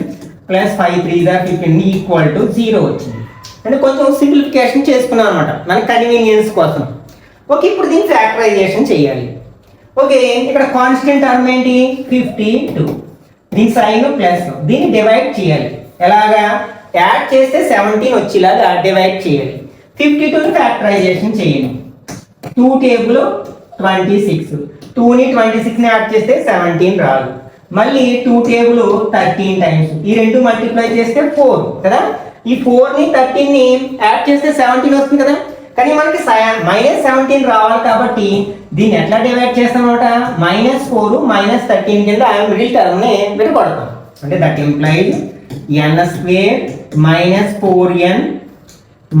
plus 5 3s are 15 equal to 0 వచ్చింది. అంటే కొంచెం సింప్లిఫికేషన్ చేసుకున్నాం అనమాట మన కన్వీనియన్స్ కోసం. ఓకే, ఇప్పుడు దీన్ని ఫ్యాక్టరైజేషన్ చేయాలి. ఓకే, ఇక్కడ కాన్స్టెంట్ టర్మ్ ఏంటి, 52. దీని సైన్ ప్లస్, దీన్ని డివైడ్ చేయాలి. ఎలాగా, యాడ్ చేస్తే 17 వచ్చేలాగా డివైడ్ చేయాలి. 52ని ఫ్యాక్టరైజేషన్ చేయండి. 2 టేబుల్ 26, 2ని 26ని యాడ్ చేస్తే 17 రాదు. మళ్ళీ 2 టేబుల్ 13 టైమ్స్, ఈ రెండు మల్టిప్లై చేస్తే 4 కదా. ఈ 4ని 13ని యాడ్ చేస్తే 17 వస్తుంది కదా. కానీ మనకి -17 రావాలి కాబట్టి దీన్ని ఎట్లా డివైడ్ చేస్తాం అనమాట, -4 -13 కింద మిడిల్ టర్మ్ని విడగొడతాం. అంటే that implies n² -4n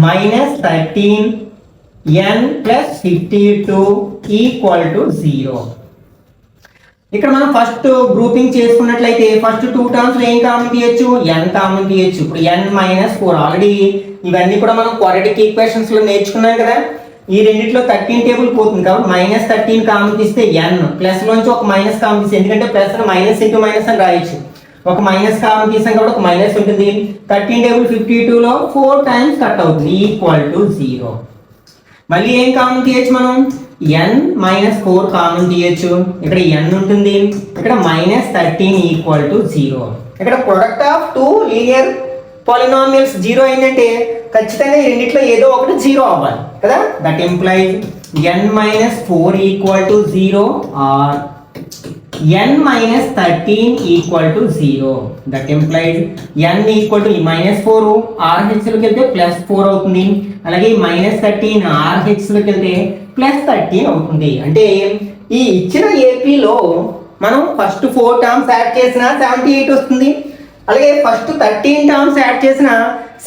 -13 n + 52 = 0. ఇక్కడ మనం ఫస్ట్ గ్రూపింగ్ చేసుకున్నట్లయితే ఫస్ట్ 2 టర్మ్స్ ఏం కామన్ తీయచ్చు, n కామన్ తీయచ్చు. ఇప్పుడు n - 4 ఆల్రెడీ ఇవన్నీ కూడా మనం క్వాడ్రాటిక్ ఈక్వేషన్స్ లో నేర్చుకున్నాం కదా. ఈ రెండిట్లో 13 టేబుల్ పోతుంది కాబట్టి -13 కామన్ తీస్తే n ప్లస్ లోంచి ఒక మైనస్ కామన్ తీస్తే, ఎందుకంటే ప్లస్ మైనస్ ఇంటూ మైనస్ అని రాయొచ్చు. ఒక మైనస్ కామన్ తీసాం కాబట్టి ఒక మైనస్ ఉంటుంది. 13 టేబుల్ 52లో 4 టైమ్స్ కట్ అవుతుంది = 0. మళ్ళీ ఏం కామన్ తీయచ్చు మనం, n - 4 కామన్ తీయచ్చు. ఇక్కడ n ఉంటుంది, ఇక్కడ -13 = 0. ఇక్కడ ప్రొడక్ట్ ఆఫ్ 2 లీనియర్ పాలినామియల్స్ 0 అయిందంటే ఖచ్చితంగా ఈ రెండిట్లో ఏదో ఒకటి 0 అవ్వాలి కదా. That implies n - 4 = 0 or n - 13 = 0. That implies n = -4 RH లోకి వెళ్తే +4 అవుతుంది, అలాగే -13 RH లోకి వెళ్తే +13 అవుతుంది. అంటే ఈ ఇచ్చిన ఏపీలో మనం ఫస్ట్ 4 టర్మ్స్ యాడ్ చేసినా 78 వస్తుంది, అలాగే ఫస్ట్ 13 టర్మ్స్ యాడ్ చేసిన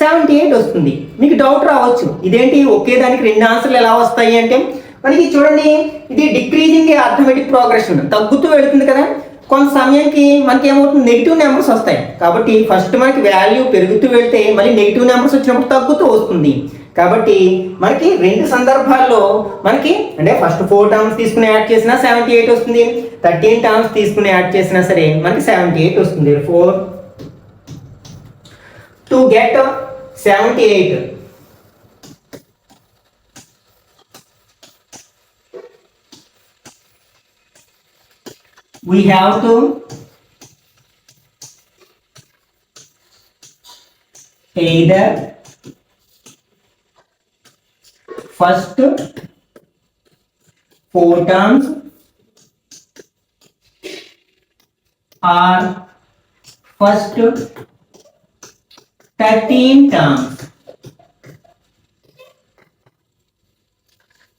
78 వస్తుంది. మీకు డౌట్ రావచ్చు, ఇదేంటి ఒకే దానికి 2 ఆన్సర్లు ఎలా వస్తాయి అంటే, మనకి చూడండి ఇది డిక్రీజింగ్ అర్థమెటిక్ ప్రోగ్రెషన్, తగ్గుతూ వెళుతుంది కదా. కొంత సమయానికి మనకి ఏమవుతుంది, నెగిటివ్ నెంబర్స్ వస్తాయి. కాబట్టి ఫస్ట్ మనకి వాల్యూ పెరుగుతూ వెళ్తే మళ్ళీ నెగిటివ్ నెంబర్స్ వచ్చినప్పుడు తగ్గుతూ వస్తుంది. కాబట్టి మనకి 2 సందర్భాల్లో మనకి అంటే ఫస్ట్ 4 టర్మ్స్ తీసుకుని యాడ్ చేసినా 78 వస్తుంది, 13 టర్మ్స్ తీసుకుని యాడ్ చేసినా సరే మనకి 78 వస్తుంది. 4 to get 78 we have to either first 4 terms or first 13 terms.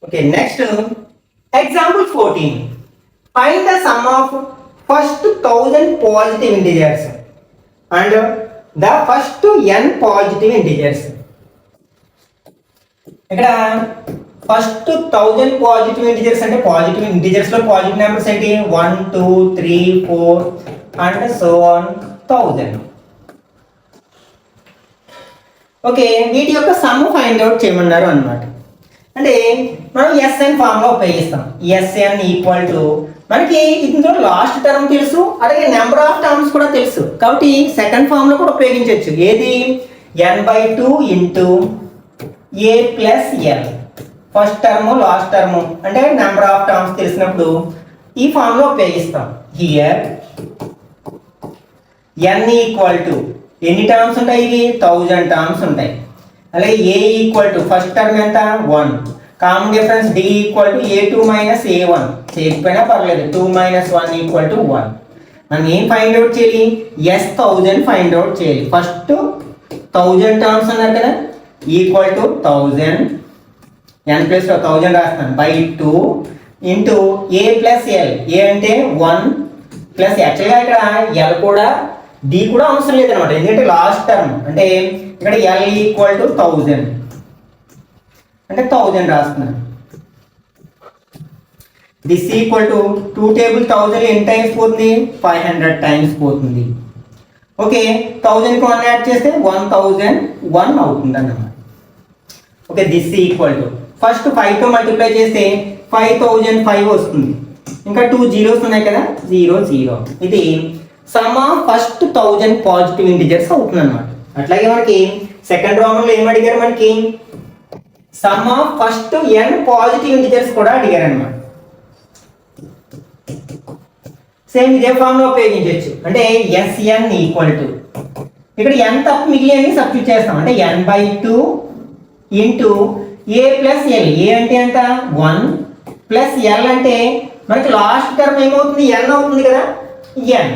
Okay, next example 14. Find the sum of first 1000 positive integers and the first n positive integers. ఇక్కడ first 1000 positive integers అంటే positive integers లో positive numbers ఏంటి 1 2 3 4 and so on 1000. Okay, వీటి యొక్క sum find out చేయమన్నారు అన్నమాట. అంటే మనం ఎస్ఎన్ ఫామ్ లో ఉపయోగిస్తాం. ఎస్ఎన్ = మనకి ఇందులో లాస్ట్ టర్మ్ తెలుసు, అలాగే నెంబర్ ఆఫ్ టర్మ్స్ కూడా తెలుసు, కాబట్టి సెకండ్ ఫామ్ లో కూడా ఉపయోగించవచ్చు. ఏది n/2 into a plus L. First term last term అంటే నెంబర్ ఆఫ్ టర్మ్స్ తెలిసినప్పుడు ఈ ఫామ్ లో ఉపయోగిస్తాం. హియర్ n = ఎన్ని టర్మ్స్ ఉంటాయి, ఇవి 1000 టర్మ్స్ ఉంటాయి. అలాగే a = ఫస్ట్ టర్మ్ ఎంత 1, common difference d = a2 - a1 చేయకపోయినా పర్లేదు, 2 - 1 = 1. మనం ఏం ఫైండ్ అవుట్ చేయాలి, s1000 ఫైండ్ అవుట్ చేయాలి. ఫస్ట్ 1000 టర్మ్స్ అన్నారు కదా, =1000 n ప్లస్ 1000 రాస్తాను /2 into a plus l. A అంటే 1 ప్లస్ యాక్చువల్గా ఇక్కడ ఎల్ కూడా డి కూడా అవసరం లేదనమాట, ఎందుకంటే లాస్ట్ టర్మ్. అంటే ఇక్కడ ఎల్ = 1000 అంటే 1000 రాస్తున్నాను. దిస్ = 2 టేబుల్ 1000 ఎన్ని టైమ్స్ పోతుంది, 500 టైమ్స్ పోతుంది. ఓకే, 1000కి 1 యాడ్ చేస్తే 1001 అవుతుంది అన్నమాట. ఓకే, దిస్ = ఫస్ట్ 5తో మల్టిప్లై చేస్తే 5005 వస్తుంది. ఇంకా 2 జీరోస్ ఉన్నాయి కదా, 0 0. ఇది sum of first 1000 positive integers అవుతుంది అన్నమాట. అట్లాగే మనకి సెకండ్ రామంలో ఏం అడిగారు, మనకి some of first n positive integers కూడా అడిగారు అన్నమాట. సేమ్ ఇదే ఫామ్ లో ఉపయోగించవచ్చు. అంటే Sn = ఇక్కడ n తప్ప మిగిలినవి సబ్స్టిట్యూట్ చేస్తాం. అంటే n/2 into a plus l. A అంటే ఎంత 1 ప్లస్ ఎల్ అంటే మనకి లాస్ట్ టర్మ్ ఏమవుతుంది, n అవుతుంది కదా, n.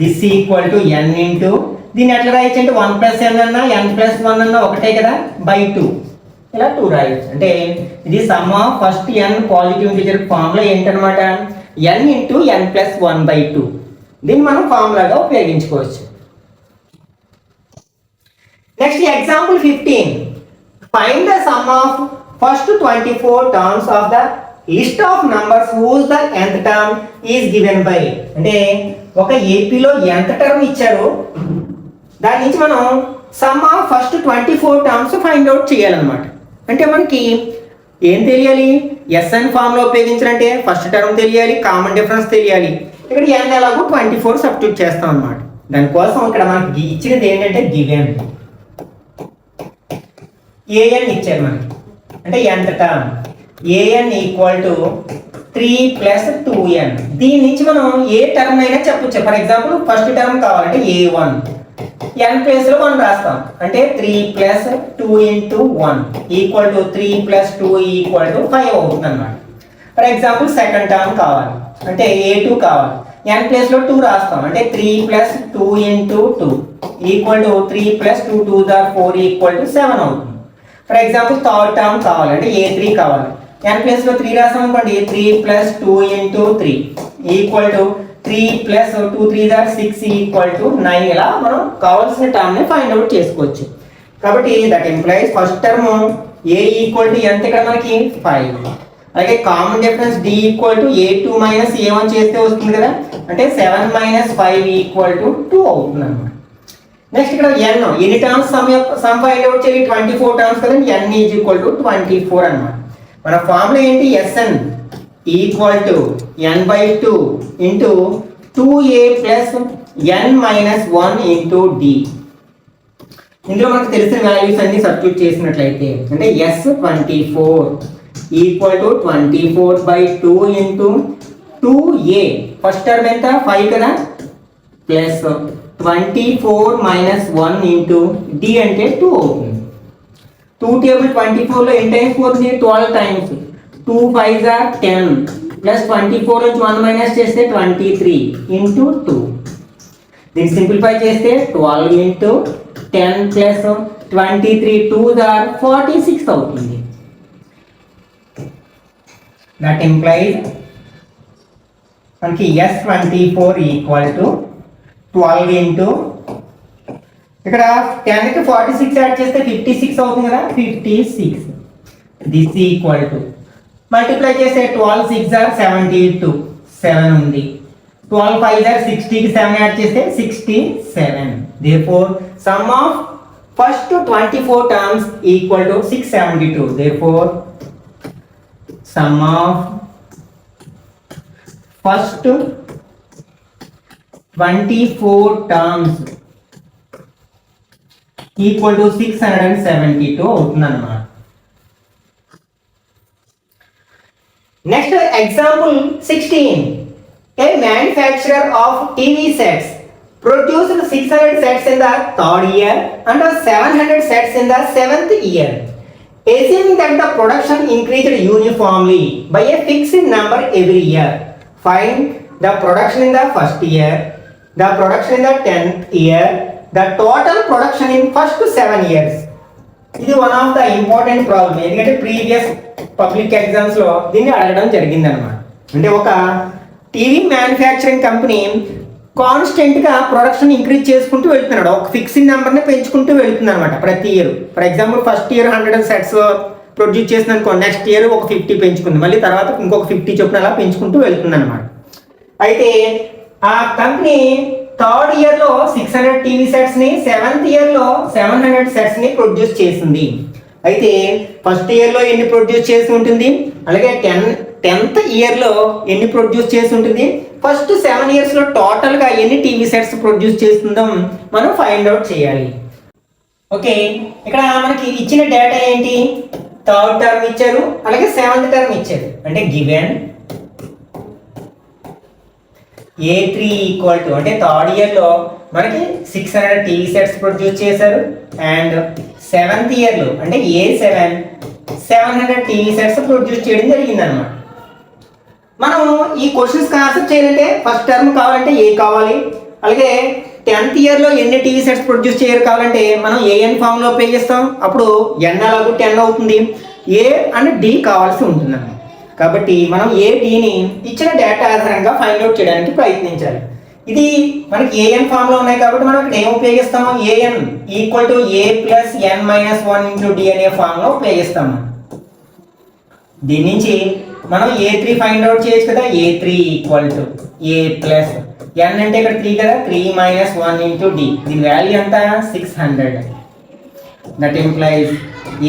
This equal to n into దీన్ని ఎట్లా రాయొచ్చు అంటే 1 + n అన్నా n+1 అన్నా ఒకటే కదా బై 2 ఇలా 2 రాయొచ్చు. అంటే ఇది sum of first n positive integer formula ఏంటనమాట n ఇంటూ n+1/2. దీన్ని మనం ఫార్ములాగా ఉపయోగించుకోవచ్చు. Next example 15. Find the sum of first 24 terms of the list of numbers whose the nth term is given by. అంటే ఒక ఏపీలో nth టర్మ్ ఇచ్చారు, దాని నుంచి మనం sum of first 24 terms find out చేయాలన్నమాట. అంటే మనకి ఏం తెలియాలి, ఎస్ఎన్ ఫార్ములా ఉపయోగించాలంటే ఫస్ట్ టర్మ్ తెలియాలి, కామన్ డిఫరెన్స్ తెలియాలి. ఇక్కడ n ఎలాగో 24 సబ్స్టిట్యూట్ చేస్తాం అన్నమాట. దానికోసం ఇక్కడ మనకి ఇచ్చినది ఏంటంటే గివెన్ an ఇచ్చారు మనకి, అంటే nth term an equal to 3 + 2n. దీని నుంచి మనం ఏ టర్మ్ అయినా చెప్పొచ్చు. ఫర్ ఎగ్జాంపుల్ ఫస్ట్ టర్మ్ కావాలంటే a1, n ప్లేస్ లో 1 రాస్తాం, అంటే 3 + 2 × 1 ఈక్వల్ టు 3 + 2 ఈక్వల్ టు 5 అవుతుంది అన్నమాట. ఫర్ ఎగ్జాంపుల్ సెకండ్ టర్మ్ కావాలి అంటే a2 కావాలి, n ప్లేస్ లో 2 రాస్తాం, అంటే 3 + 2 × 2 ఈక్వల్ టు 3 + 2 2 = 4 ఈక్వల్ టు 7 అవుతుంది. ఫర్ ఎగ్జాంపుల్ థర్డ్ టర్మ్ కావాలి అంటే a3 కావాలి, n ప్లేస్ లో 3 రాసాం అనుకోండి, 3 + 2 × 3 ఈక్వల్ టు 3 + 2 3 = 6 ఈక్వల్ టు 9. ఇలా మనం కావాల్సిన టర్మ్ ని ఫైండ్ అవుట్ చేసుకోవచ్చు. కాబట్టి that implies first term a equal to ఎంత ఇక్కడ మనకి 5. అలాగే common difference d equal to a2 - a1 చేస్తే వస్తుంది కదా, అంటే 7 - 5 ఈక్వల్ టు 2 అవుతుంది అన్నమాట. నెక్స్ట్ ఇక్కడ n ఎన్ని టర్మ్స్ సమ్ ఫైండ్ అవుట్ చేయాలి, 24 టర్మ్స్ కదా, n ఈక్వల్ టు 24 అన్నమాట. మన ఫార్ములా ఏంటి, Sn equal to n/2 into 2a + n - 1 into d. ఇందులో మనకు తెలిసిన వాల్యూస్ అన్ని సబ్స్టిట్యూట్ చేసినట్లయితే అంటే S24 equal to 24/2 into 2a first term ఎంత 5 కదా, ప్లస్ 24 - 1 ఇంటూ d అంటే 2 అవుతుంది. 2 టేబుల్ 24 లో ఎన్ని టైమ్స్ పోతుంది, 12 టైమ్స్. 2 5 = 10 ప్లస్ 24 నుంచి 1 మైనస్ చేస్తే 23 ఇంటూ 2. దీన్ని సింప్లిఫై చేస్తే 12 ఇంటూ 10 ప్లస్ 23 2 = 46 అవుతుంది. దట్ ఇంప్లైజ్ మనకి S24 ఈక్వల్ టు 12 ఇంటూ ఇక్కడ 10 కి 46 యాడ్ చేస్తే 56 అవుతుంది కదా, 56. దిస్ ఈక్వల్ టు మల్టిప్లై చేస్తే 12 6 = 72 7 ఉంది. 12 5 = 60 కి 7 యాడ్ చేస్తే 67. Therefore sum of first 24 terms equal to 672. Therefore sum of first 24 terms equal to 672 అవుతుంది అన్నమాట. Next example 16. A manufacturer of TV sets produced 600 sets in the third year and 700 sets in the seventh year. Assuming that the production increased uniformly by a fixed number every year, find the production in the first year, the production in the 10th year, the total production in first 7 years. ఇది one of the important problem, ఎందుకంటే previous public exams లో దీన్ని అడగడం జరిగింది అనమాట. అంటే ఒక TV manufacturing company constant గా ప్రొడక్షన్ ఇంక్రీజ్ చేసుకుంటూ వెళ్తున్నాడు, ఒక ఫిక్స్డ్ నెంబర్ ని పెంచుకుంటూ వెళ్తుంది అనమాట ప్రతి year. For example first year 100 sets produce చేసింది అనుకో, నెక్స్ట్ ఇయర్ ఒక 50 పెంచుకుంది, మళ్ళీ తర్వాత ఇంకొక 50 చొప్పున అలా పెంచుకుంటూ వెళ్తుంది అనమాట. అయితే ఆ కంపెనీ థర్డ్ ఇయర్ లో 600 టీవీ సెట్స్ ని, సెవెంత్ ఇయర్ లో 700 సెట్స్ ని ప్రొడ్యూస్ చేసింది. అయితే ఫస్ట్ ఇయర్ లో ఎన్ని ప్రొడ్యూస్ చేసి ఉంటుంది, అలాగే 10th ఇయర్ లో ఎన్ని ప్రొడ్యూస్ చేసి ఉంటుంది, ఫస్ట్ 7 ఇయర్స్ లో టోటల్ గా ఎన్ని టీవీ సెట్స్ ప్రొడ్యూస్ చేస్తుందో మనం ఫైండ్ అవుట్ చేయాలి. ఓకే, ఇక్కడ మనకి ఇచ్చిన డేటా ఏంటి, థర్డ్ టర్మ్ ఇచ్చారు, అలాగే సెవెంత్ టర్మ్ ఇచ్చారు. అంటే గివెన్ A3 ఈక్వల్ టు అంటే థర్డ్ ఇయర్ లో మనకి 600 టీవీ సెట్స్ ప్రొడ్యూస్ చేశారు, అండ్ సెవెంత్ ఇయర్ లో అంటే A7 700 టీవీ సెట్స్ ప్రొడ్యూస్ చేయడం జరిగింది అనమాట. మనం ఈ క్వశ్చన్స్ ఆన్సర్ చేయాలంటే ఫస్ట్ టర్మ్ కావాలంటే A కావాలి, అలాగే 10th ఇయర్లో ఎన్ని టీవీ సెట్స్ ప్రొడ్యూస్ చేయరు కావాలంటే మనం ఏఎన్ ఫామ్లో ఉపయోగిస్తాం. అప్పుడు ఎన్ అలాగూ 10 అవుతుంది. ఏ అండ్ డి కావాల్సి ఉంటుంది. కాబట్టి మనం ఏ డిని ఇచ్చిన డేటా ఆధారంగా ఫైండ్ అవుట్ చేయడానికి ప్రయత్నించాలి. ఇది మనకి ఏఎన్ ఫామ్లో ఉన్నాయి కాబట్టి మనం ఇక్కడ ఏం ఉపయోగిస్తాము, a n equal to a plus n minus 1 into d అనే ఫామ్లో ఉపయోగిస్తాము. దీని నుంచి మనం ఏ3 ఫైండ్ అవుట్ చేయొచ్చు కదా. ఏ3 ఈక్వల్ టు ఏ ప్లస్ ఎన్ అంటే ఇక్కడ 3 కదా, 3 మైనస్ 1 ఇంటూ డి. దీని వాల్యూ ఎంత, 600. That implies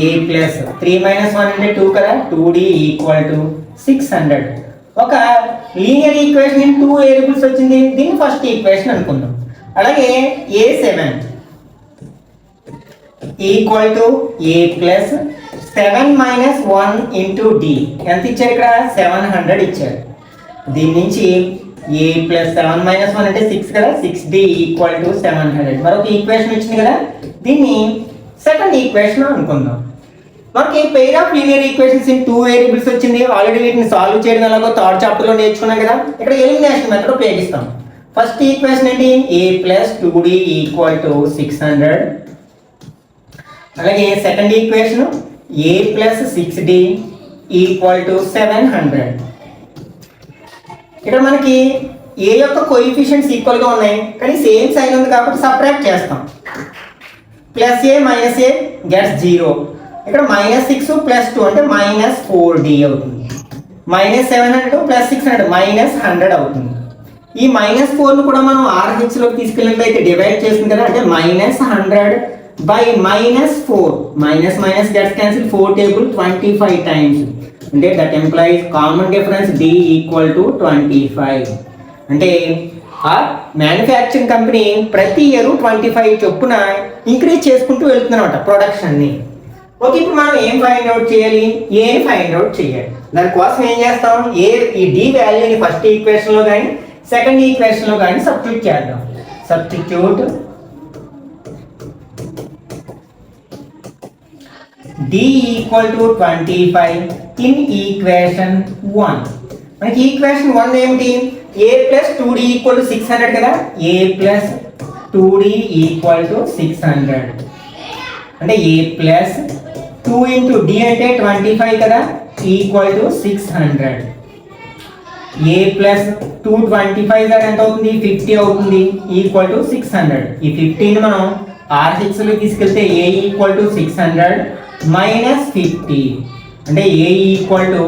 A plus 3 minus 1 అంటే 2 కదా, 2d ఈక్వల్ టు 600. ఒక లీనియర్ ఈక్వేషన్ ఇన్ 2 వేరియబుల్స్ వచ్చింది. దీన్ని ఫస్ట్ ఈక్వేషన్ అనుకుందాం. అలాగే a7 equal to a plus 7 minus 1 into d. ఎంత ఇచ్చారు ఇక్కడ, 700 ఇచ్చారు. దీని నుంచి ఏ ప్లస్ 7 మైనస్ 1 అంటే 6 కదా, 6d ఈక్వల్ టు 700. మరొక ఈక్వేషన్ వచ్చింది కదా, దీన్ని సెకండ్ ఈక్వేషన్ అనుకుందాం. మనకి pair of linear equations in 2 variables వచ్చింది. ఆల్రెడీ వీటిని సాల్వ్ చేయడం ఎలాగో థర్డ్ చాప్టర్లో నేర్చుకున్నాం కదా. ఇక్కడ ఎలిమినేషన్ మెథడ్ ఉపయోగిస్తాం. ఫస్ట్ ఈక్వేషన్ ఏంటి, a plus 2d equal to 600. అలాగే second equation A plus 6d equal to 700. ఇక్కడ మనకి ఏ యొక్క కోఎఫిషియెంట్స్ ఈక్వల్గా ఉన్నాయి కానీ సేమ్ సైన్ ఉంది కాబట్టి సబ్ట్రాక్ట్ చేస్తాం. ప్లస్ ఏ మైనస్ ఏ గెట్స్ 0. ఇక్కడ -6 ప్లస్ 2 అంటే -4d అవుతుంది. -700 ప్లస్ 600 -100 అవుతుంది. ఈ -4ను కూడా మనం RHలోకి తీసుకెళ్ళినట్లయితే డివైడ్ చేస్తుంది కదా, అంటే -100 by -4. Minus gets cancelled 4 table 25 times. అంటే that implies common difference D equal to 25. అంటే ఆ మ్యానుఫ్యాక్చరింగ్ కంపెనీ ప్రతి ఇయర్ 25 చొప్పున ఇంక్రీజ్ చేసుకుంటూ వెళ్తుందన్నమాట ప్రొడక్షన్ని. ఓకే, ఇప్పుడు మనం ఏం ఫైండ్ అవుట్ చేయాలి, ఏ ఫైండ్ అవుట్ చేయాలి. దానికోసం ఏం చేస్తాం, ఈ డి వాల్యూని ఫస్ట్ ఈక్వేషన్లో కానీ సెకండ్ ఈక్వేషన్లో కానీ సబ్స్టిట్యూట్ చేద్దాం. Substitute d equal to 25 in equation 1. మనకి ఈక్వేషన్ 1 ఏమిటి, ఏ ప్లస్ 2d ఈక్వల్ టు 600 కదా, a plus 2d equal to 600. అంటే ఏ ప్లస్ 2 ఇంటూ డి అంటే 25 కదా, ఈక్వల్ టు 600. ఏ ప్లస్ 225 ఎంత అవుతుంది, 50 అవుతుంది, ఈక్వల్ టు 600. ఈ 50ని మనం R6లో తీసుకెళ్తే ఏ ఈక్వల్ టు 600 మైనస్ 50 అంటే ఏ ఈక్వల్ టు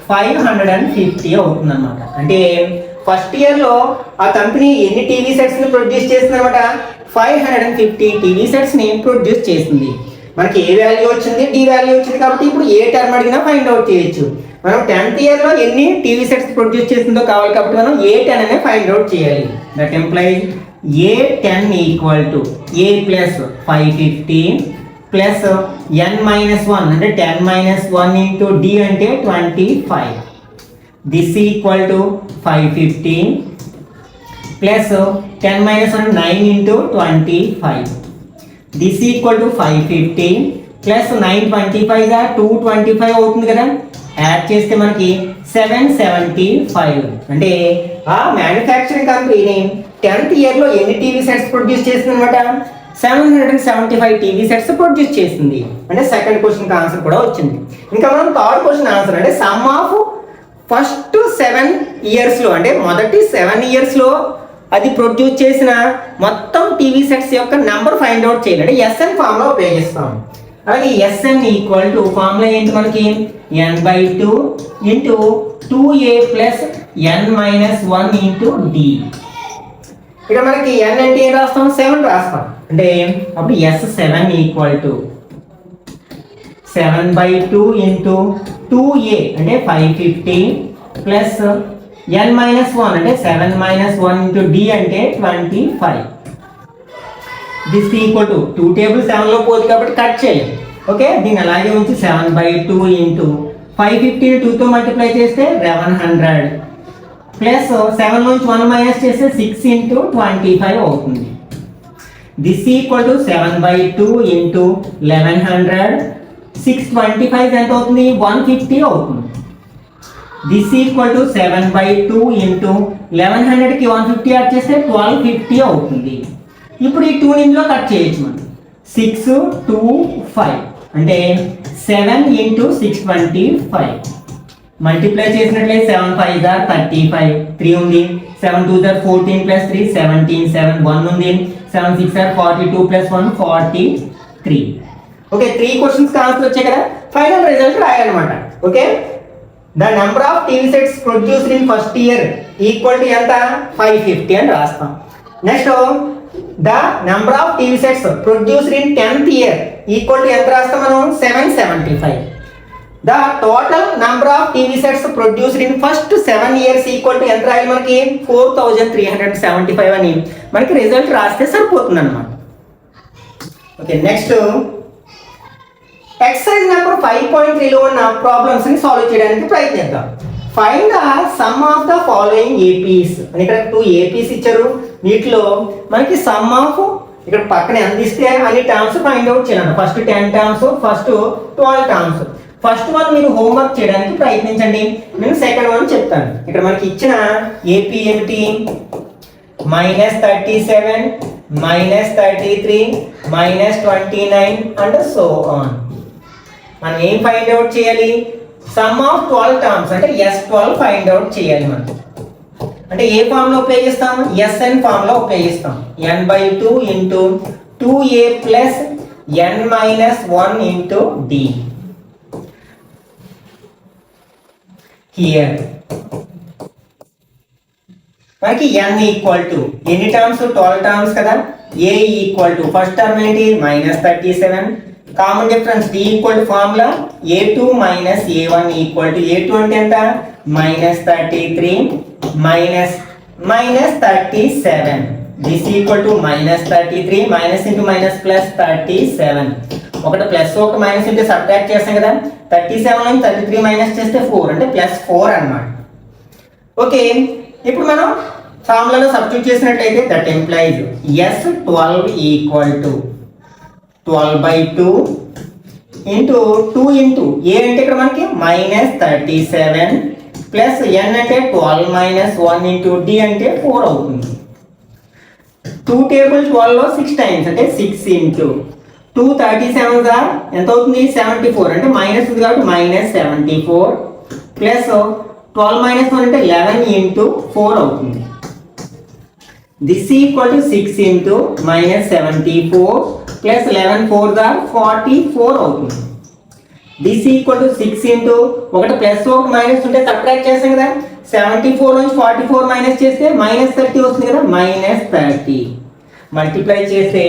550 అవుతుంది అనమాట. అంటే ఫస్ట్ ఇయర్లో ఆ కంపెనీ ఎన్ని టీవీ సెట్స్ని ప్రొడ్యూస్ చేస్తుంది అనమాట, 550 టీవీ సెట్స్ని ప్రొడ్యూస్ చేసింది. మనకి ఏ వాల్యూ వచ్చింది, డి వాల్యూ వచ్చింది కాబట్టి ఇప్పుడు ఏ టర్మ్ అడిగినా ఫైండ్ అవుట్ చేయొచ్చు. మనం 10th ఇయర్లో ఎన్ని టీవీ సెట్స్ ప్రొడ్యూస్ చేసిందో కావాలి కాబట్టి మనం A10 అనే ఫైండ్ అవుట్ చేయాలి. That employees A10 equal to a plus 550 plus n minus 1 అంటే 10 మైనస్ 1 ఇంటూ డి అంటే 25. This equal to 550 plus 10 minus 1 9 into 25. This equal to 550 plus 925 225 అవుతుంది కదా, యాడ్ చేస్తే మనకి 775. అంటే ఆ మ్యానుఫ్యాక్చరింగ్ కంపెనీ 10th ఇయర్లో ఎన్ని టీవీ సెట్స్ ప్రొడ్యూస్ చేస్తుంది అనమాట, 775 టీవీ సెట్స్ ప్రొడ్యూస్ చేసింది. అంటే సెకండ్ క్వశ్చన్కి ఆన్సర్ కూడా వచ్చింది. ఇంకా మనం థర్డ్ క్వశ్చన్ ఆన్సర్ అంటే సమ్ ఆఫ్ ఫస్ట్ 7 ఇయర్స్లో అంటే మొదటి 7 ఇయర్స్లో అది ప్రొడ్యూస్ చేసిన మొత్తం టీవీ సెట్స్ యొక్క నెంబర్ ఫైండ్ అవుట్ చేయాలి. అంటే ఎస్ఎన్ ఫామ్లో ఉపయోగిస్తాం. అలాగే ఎస్ఎన్ ఈక్వల్ టు ఫార్ములా ఏంటి మనకి, n/2 into 2a plus n minus 1 into d. ఇక్కడ మనకి n అంటే ఏం రాస్తాం, 7 రాస్తాం. అంటే అప్పుడు S7 equal to 7/2 into 2a అంటే 550 ప్లస్ n మైనస్ 1 అంటే 7 మైనస్ 1 ఇంటూ డి అంటే 25. దిస్ ఈక్వల్ టు 2 టేబుల్ 7లో పోదు కాబట్టి కట్ చేయాలి. ఓకే, దీన్ని అలాగే ఉంచి 7/2 ఇంటూ 550 2తో మల్టిప్లై చేస్తే 1100 ప్లస్ 7 నుంచి 1 మైనస్ చేస్తే 6 ఇంటూ 25 అవుతుంది. దిస్ ఈక్వల్ టు 7/2 ఇంటూ 1100 625 ఎంత అవుతుంది, 150 అవుతుంది. దిస్ ఈక్వల్ టు 7/2 ఇంటూ 1100కి 150 యాడ్ చేస్తే 1250 అవుతుంది. ఇప్పుడు ఈ 2 ఇందులో కట్ చేయొచ్చు మనం. 6 2 5 అంటే 7 into 625 మల్టిప్లై చేసినట్లయితే 7 5 are 35, 3 ఉంది, 7 2 are 14 plus 3 17, 7 1 ఉంది, 7 6 are 42 plus 1 43. Okay, 3 questions answer వచ్చాయి కదా. ఫైనల్ రిజల్ట్ రాయాలన్నమాట. Okay, the number of TV sets produced in first year equal to ఎంత 550 అని రాస్తాం. Next the number of TV sets produced in 10th year equal to ఎంత రాస్తాం మనం 775. The total number of TV sets produced in first 7 years equal to ఎంత రాయాలి మనకి 4375 అని మనకి రిజల్ట్ రాస్తే సరిపోతుంది అన్నమాట. ఓకే, నెక్స్ట్ ఎక్సర్సైజ్ నెంబర్ 5.3లో ఉన్న ప్రాబ్లమ్స్ ని సాల్వ్ చేయడానికి ప్రయత్నిద్దాం. Find the sum of the following APIs అని ఇక్కడ 2 ఏపీస్ ఇచ్చారు. వీటిలో మనకి సమ్ ఆఫ్ ఇక్కడ పక్కన ఎంత ఇస్తే అన్ని టర్మ్స్ ఫైండ్ అవుట్ చేయాలి. First 10 terms, first 12 terms. First one మీరు హోంవర్క్ చేయడానికి ప్రయత్నించండి, నేను సెకండ్ వన్ చెప్తాను. ఇక్కడ మనకి ఇచ్చిన ఏపీ ఏమిటి -37 -33 -29 అండ్ సో ఆన్. మనం ఏం ఫైండ్ అవుట్ చేయాలి? సమ్ ఆఫ్ 12 టర్మ్స్ అంటే S12 ఫైండ్ అవుట్ చేయాలి మనం. అంటే ఏ ఫామ్ లో ఉపయోగిస్తాం? Sn ఫామ్ లో ఉపయోగిస్తాం. n/2 into 2a plus n minus 1 into d. Here మనకి n ఈక్వల్ టు ఎన్ని టర్మ్స్? 12 టర్మ్స్ కదా. a equal to first term ఏంటి -37, common difference d equal to formula a2 minus a1 equal to a2 అంటే ఎంత -33 -37. This equal to -33 minus into minus plus 37. ఒకటి plus ఒకటి minus into subtract చేస్తాం కదా. 37 నుంచి 33 మైనస్ చేస్తే 4 అంటే +4 అన్నమాట. ఓకే, ఇప్పుడు మనం ఫార్ములాలో సబ్స్టిట్యూట్ చేసినట్లయితే that implies S12 equal to 12/2 into 2 into a అంటే ఇక్కడ మనకి -37 ప్లస్ n అంటే 12 minus 1 ఇంటూ d అంటే 4 అవుతుంది. 2 టేబుల్ 12 లో 6 టైమ్స్ అంటే 6 ఇంటూ 2 37 ఎంత అవుతుంది 74 అంటే మైనస్ ఉంది కాబట్టి -74 ప్లస్ 12 minus 1 అంటే 11 ఇంటూ 4 అవుతుంది. This equal to 6 into -74 plus 11 4 44 అవుతుంది. దిస్ ఈక్వల్ టు 6 ఇంటూ ఒకటి ప్లస్ ఒకటి మైనస్ ఉంటే సబ్ట్రాక్ట్ చేస్తాం కదా. 74 నుంచి 44 మైనస్ చేస్తే -30 వస్తుంది కదా. -30 మల్టిప్లై చేస్తే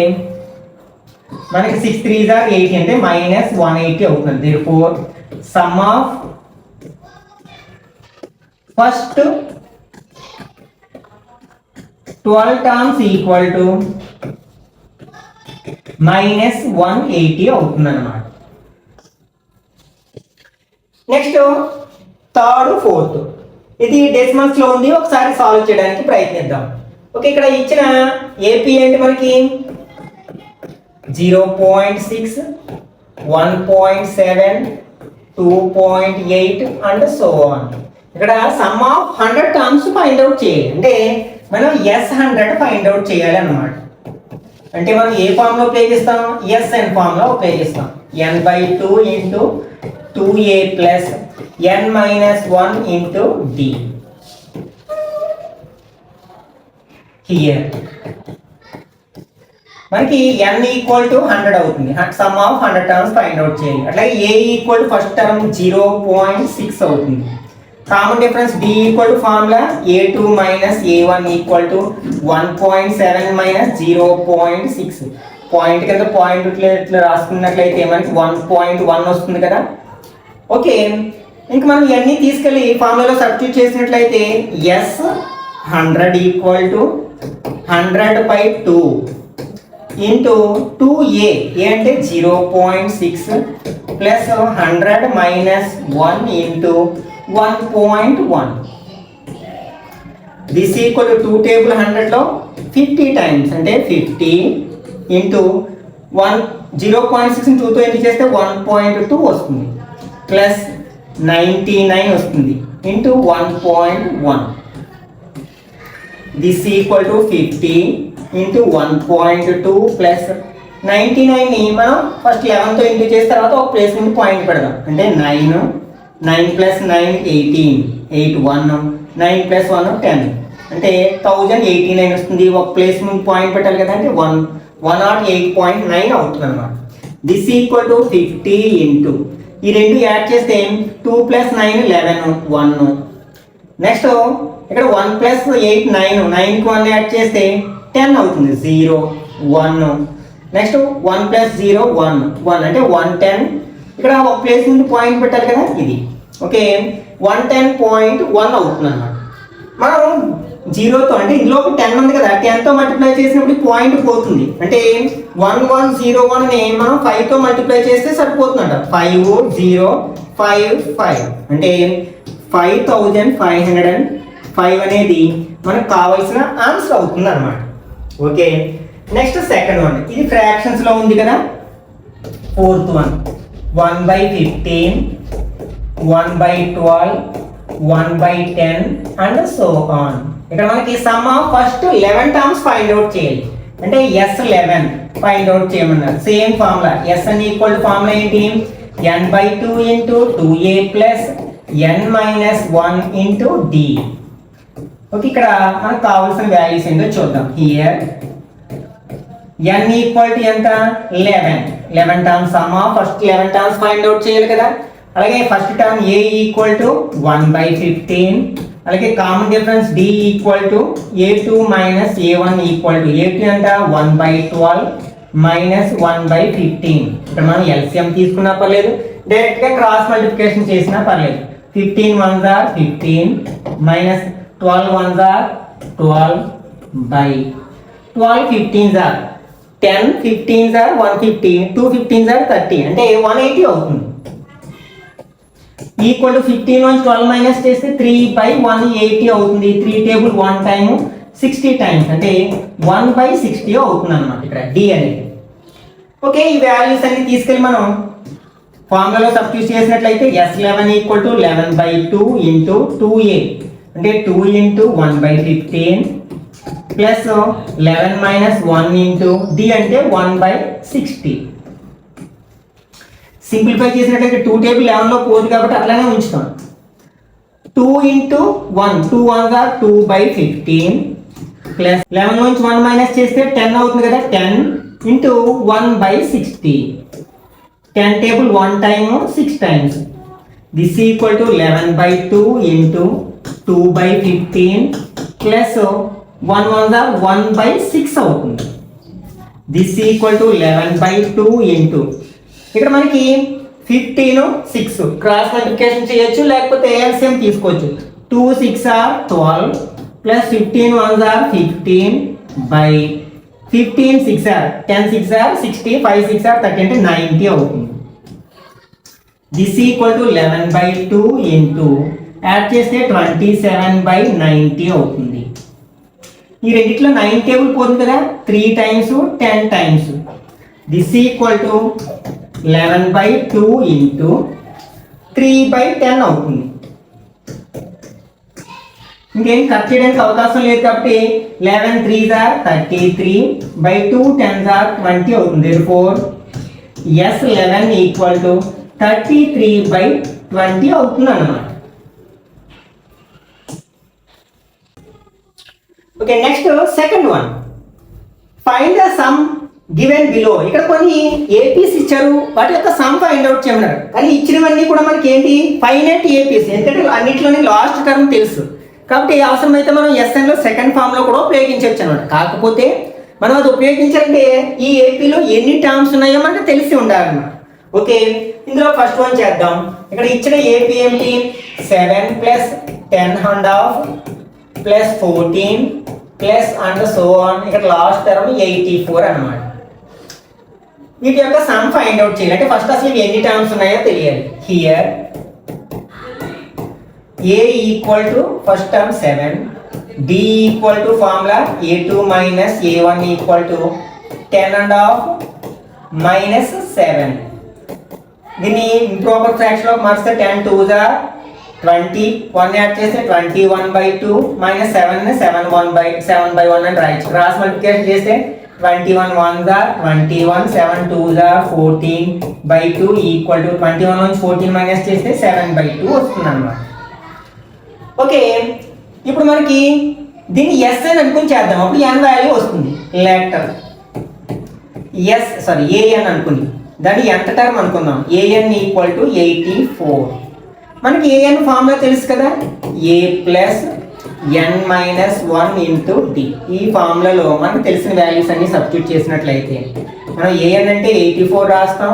మనకి 6 3 80 అంటే -180 అవుతుంది. therefore sum of first 12 terms equal to -180 అవుతుంది అన్నమాట. నెక్స్ట్ థర్డ్ ఫోర్త్ ఇది డెసిమల్స్ లో ఉంది, ఒకసారి సాల్వ్ చేయడానికి ప్రయత్నిద్దాం. ఓకే, ఇక్కడ ఇచ్చిన ఏపీ అంటే మనకి 0.6 1.7 2.8 అండ్ సో ఆన్. ఇక్కడ some of 100 terms find out చేయాలి. అంటే మనం S100 ఫైండ్ అవుట్ చేయాలి అన్నమాట. అంటే మనం ఏ ఫామ్ లో ఉపయోగిస్తాం? Sn ఫామ్ లో ఉపయోగిస్తాం. n/2 into 2a plus n minus 1 into d. Here మనకి n ఈక్వల్ టు 100 అవుతుంది. Sum of 100 terms find out చేయాలి. అట్లాగే a equal to first term 0.6 అవుతుంది. Common difference d equal to formula a2 minus a1 equal to 1.7 minus 0.6. Point కింద point ఇట్లా రాసుకున్నట్లయితే మనకి 1.1 వస్తుంది కదా. ఓకే, ఇంక మనం ఇవన్నీ తీసుకెళ్ళి ఫార్ములాలో సబ్స్టిట్యూట్ చేసినట్లయితే S100 equal to 100/2 into 2a అంటే 0.6 plus 100 minus 1 into 1.1. This equal to 2 table 100 లో 50 టైమ్స్ అంటే 50 ఇంటూ 0.6 2తో ఎంత చేస్తే 1.2 వస్తుంది ప్లస్ 99 వస్తుంది into 1.1. This equal to 50 into 1.2 plus 99ని మనం ఫస్ట్ 11తో ఇంటూ చేసిన తర్వాత ఒక ప్లేస్ నుండి పాయింట్ పెడదాం. అంటే 9 ప్లస్ 9 18 8 1 9 ప్లస్ 1 10 అంటే 1089 వస్తుంది. ఒక ప్లేస్ నుండి పాయింట్ పెట్టాలి కదా, అంటే 108.9 అవుతుంది అనమాట. దిస్ ఈక్వల్ టు 50 ఇంటూ ఈ రెండు యాడ్ చేస్తే 2 ప్లస్ 9 11 1. నెక్స్ట్ ఇక్కడ 1 ప్లస్ 8 9 9కి 1 యాడ్ చేస్తే 10 అవుతుంది 0 1. నెక్స్ట్ 1 ప్లస్ 0 1 1 అంటే 110. ఇక్కడ ఒక ప్లేస్ నుండి పాయింట్ పెట్టాలి కదా, ఇది ఓకే 110.1 అవుతుంది అన్నమాట. మనం 0తో అంటే ఇందులోకి 10 ఉంది కదా, 10తో మల్టిప్లై చేసినప్పుడు పాయింట్ పోతుంది. అంటే 1101ని మనం 5తో మల్టిప్లై చేస్తే సరిపోతుందంట. 5055 అంటే 5505 అనేది మనకు కావాల్సిన ఆన్సర్ అవుతుంది అనమాట. ఓకే, నెక్స్ట్ సెకండ్ వన్, ఇది ఫ్రాక్షన్స్ లో ఉంది కదా. Fourth one 1/15 1/12 1/10 and so on. ఇక్కడ మనకి some of first 11 terms find out చేయాలి. అంటే S11 ఫైండ్ అవుట్ చేయమన్నారు. Same formula Sn equal to formula ఏంటి, n/2 into 2a plus n minus 1 into d. Okay, ఇక్కడ మనకు కావాల్సిన వాల్యూస్ ఏంటో చూద్దాం. హియర్ n ఈక్వల్ టు ఎంత 11 terms sum of first 11 terms find out చేయాలి కదా. అలాగే first term a equal to 1/15. అలాగే common difference d equal to a2 minus a1 equal to a2 ఎంత 1/12 మైనస్ 1/15. ఇక్కడ మనం LCM తీసుకున్నా పర్లేదు, డైరెక్ట్ గా క్రాస్ మల్టిప్లికేషన్ చేసినా పర్లేదు. 15 1s are 15 minus 12 1s are 12 by 12 15s are 10 15s are 150 2 15s are 30 అంటే 180 అవుతుంది. ఈక్వల్ టు 15 నుంచి 12 మైనస్ చేస్తే 3/180 అవుతుంది. 3 టేబుల్ 1 టైమ్ 60 టైమ్స్ అంటే 1/60 అవుతుంది అన్నమాట ఇక్కడ d అనేది. ఓకే, ఈ వాల్యూస్ అన్ని తీసుకెళ్ళి మనం ఫార్ములాలో సబ్స్టిట్యూట్ చేసినట్లయితే S11 equal to 11/2 into 2a అంటే 2 into 1/15 plus 11 minus 1 into d అంటే 1/60. సింప్లిఫై చేసినట్లయితే 2 టేబుల్ 11లో పోదు కాబట్టి అట్లానే ఉంచుతాం. 2 ఇంటూ 1 2 1s are 2/15 ప్లస్ 11 నుంచి 1 మైనస్ చేస్తే 10 అవుతుంది కదా, 10 into 1/60. 10 table 1 time 6 times. This equal to 11/2 into 2/15 plus 1 1s are 1/6 అవుతుంది. దిస్ ఈక్వల్ టు 11/2 ఇంటూ ఇక్కడ మనకి 15 6 క్రాస్ మల్టిప్లికేషన్ చేయొచ్చు, లేకపోతే LCM తీసుకోవచ్చు. 2 6 are 12 plus 15 1s are 15 by 15 6 are 10 6 are 60 5 6 are 30 అంటే 90 అవుతుంది. This equal to 11/2 into add చేస్తే 27/90 అవుతుంది. ఈ రెండిట్లో 9 టేబుల్ పోతుంది కదా, 3 times 10 times. This equal to 11/2 into 3/10 అవుతుంది. ఇంకేం కట్ చేయడానికి అవకాశం లేదు కాబట్టి 11 3s are 33 by 2 10s are 20 అవుతుంది. therefore S11 ఈక్వల్ టు 33/20 అవుతుంది అన్నమాట. Okay, next second one, find the some given below. ఇక్కడ కొన్ని ఏపీస్ ఇచ్చారు, వాటి యొక్క సమ్ ఫైండ్ అవుట్ చేయమన్నారు. కానీ ఇచ్చినవన్నీ కూడా మనకి ఏంటి, ఫైనైట్ ఏపీస్. ఎందుకంటే అన్నిట్లోనే లాస్ట్ టర్మ్ తెలుసు కాబట్టి అవసరమైతే మనం SNలో సెకండ్ ఫామ్లో కూడా ఉపయోగించవచ్చు అనమాట. కాకపోతే మనం అది ఉపయోగించాలంటే ఈ ఏపీలో ఎన్ని టర్మ్స్ ఉన్నాయో మనకు తెలిసి ఉండాలన్నమాట. ఓకే, ఇందులో ఫస్ట్ వన్ చేద్దాం. ఇక్కడ ఇచ్చిన ఏపీ ఏమిటి, 7 plus 10½ plus 14 plus and so on. ఇక్కడ లాస్ట్ టర్మ్ 84 అన్నమాట. వీటి యొక్క సమ్ ఫైండ్ అవుట్ చేయాలి అంటే ఫస్ట్ అసలు ఎన్ని టర్మ్స్ ఉన్నాయో తెలియాలి. Here a equal to first term 7, d equal to formula a2 minus a1 equal to 10½ minus 7. దీన్ని ఇంప్రాపర్ ఫ్రాక్షన్ లో మార్చితే 10 2s are 21 యాడ్ చేస్తే 21/2 మైనస్ 7 అని రాయొచ్చు. క్రాస్ మల్టిప్లికేషన్ చేస్తే 21 1 21 7 2 14/2 ఈక్వల్ టు 21 నుంచి 14 మైనస్ చేస్తే 7/2 వస్తుంది అన్నమాట. ఓకే, ఇప్పుడు మనకి దీన్ని ఎస్ అని అనుకుని చేద్దాం. అప్పుడు ఎన్ వాల్యూ వస్తుంది. లెటర్ ఏఎన్ అనుకుని దాన్ని ఎంత టర్మ్ అనుకుందాం. A n equal to 84. మనకి ఏఎన్ ఫార్ములా తెలుసు కదా, a plus n minus 1 into d. ఈ ఫార్ములాలో మనకు తెలిసిన వాల్యూస్ అన్ని సబ్స్టిట్యూట్ చేసినట్లయితే మనం ఏఎన్ అంటే 84 రాస్తాం.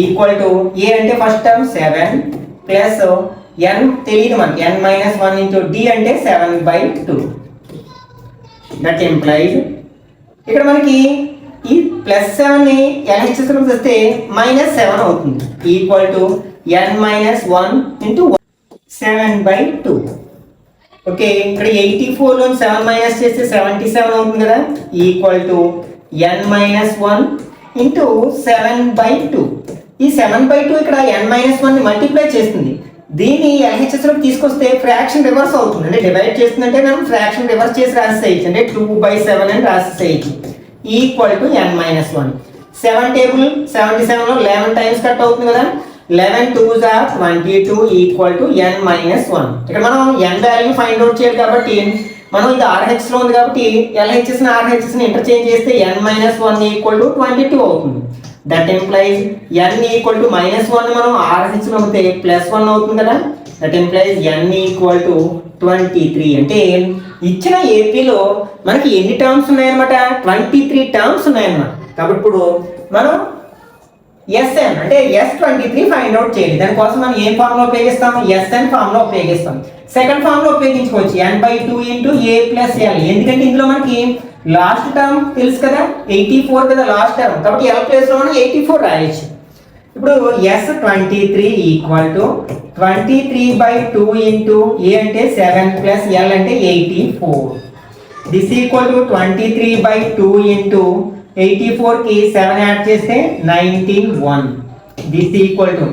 ఈక్వల్ టు ఏ అంటే ఫస్ట్ టర్మ్ 7 ప్లస్ ఎన్ తెలియదు మనకి, ఎన్ మైనస్ 1 ఇంటూ డి అంటే 7/2. దట్ ఇంప్లైజ్ ఇక్కడ మనకి ఈ ప్లస్ 7ని ఎల్హెచ్ఎస్లో వస్తే -7 అవుతుంది. Equal to n minus 1 into 7/2. Okay, ఇక్కడ 84లో 7 మైనస్ చేస్తే 77 అవుతుంది కదా. Equal to n minus 1 into 7/2. ఈ 7/2 ఇక్కడ ఎన్ మైనస్ 1ని మల్టిప్లై చేస్తుంది. దీన్ని ఎల్హెచ్ఎస్లోకి తీసుకొస్తే ఫ్రాక్షన్ రివర్స్ అవుతుంది. అంటే డివైడ్ చేస్తుందంటే మనం ఫ్రాక్షన్ రివర్స్ చేసి రాసేయచ్చు. అంటే 2/7 అని రాసేయచ్చు. Equal to n minus 1. 7 table 77లో 11 టైమ్స్ కట్ అవుతుంది కదా. 11 2s are 22 equal to n minus 1. ఇక్కడ మనం ఎన్ వాల్యూ ఫైండ్ అవుట్ చేయాలి కాబట్టి మనం ఇది ఆర్హెచ్లో ఉంది కాబట్టి ఎల్హెచ్ఎస్ని ఆర్హెచ్ఎస్ని ఇంటర్చేంజ్ చేస్తే ఎన్ మైనస్ 1 ఈక్వల్ టు 22 అవుతుంది. That implies n equal to -1 మనం ఆర్హెచ్లో ఉంటే +1 అవుతుంది కదా. That implies n equal to 23. అంటే ఇచ్చిన ఏపీలో మనకి ఎన్ని టర్మ్స్ ఉన్నాయన్నమాట, 23 టర్మ్స్ ఉన్నాయన్నమాట. కాబట్టి ఇప్పుడు మనం ఎస్ఎన్ అంటే S23 ఫైండ్ అవుట్ చేయాలి. దానికోసం మనం ఏ ఫార్ములా ఉపయోగిస్తాం, ఎస్ఎన్ ఫార్ములా ఉపయోగిస్తాం. సెకండ్ ఫార్ములా ఉపయోగించుకోవచ్చు, n/2 ఇంటూ ఏ ప్లస్ ఎల్. ఎందుకంటే ఇందులో మనకి లాస్ట్ టర్మ్ తెలుసు కదా, 84 కదా లాస్ట్ టర్మ్. కాబట్టి ఎల్ ప్లేస్లో మనం 84 రాయొచ్చు. ఇప్పుడు S23 equal to 23/2 into a అంటే 7 ప్లస్ ఎల్ అంటే 84. దిస్ ఈక్వల్ టు 23/2 ఇంటూ 84కి 7 యాడ్ చేస్తే 91. దిస్ ఈక్వల్ టు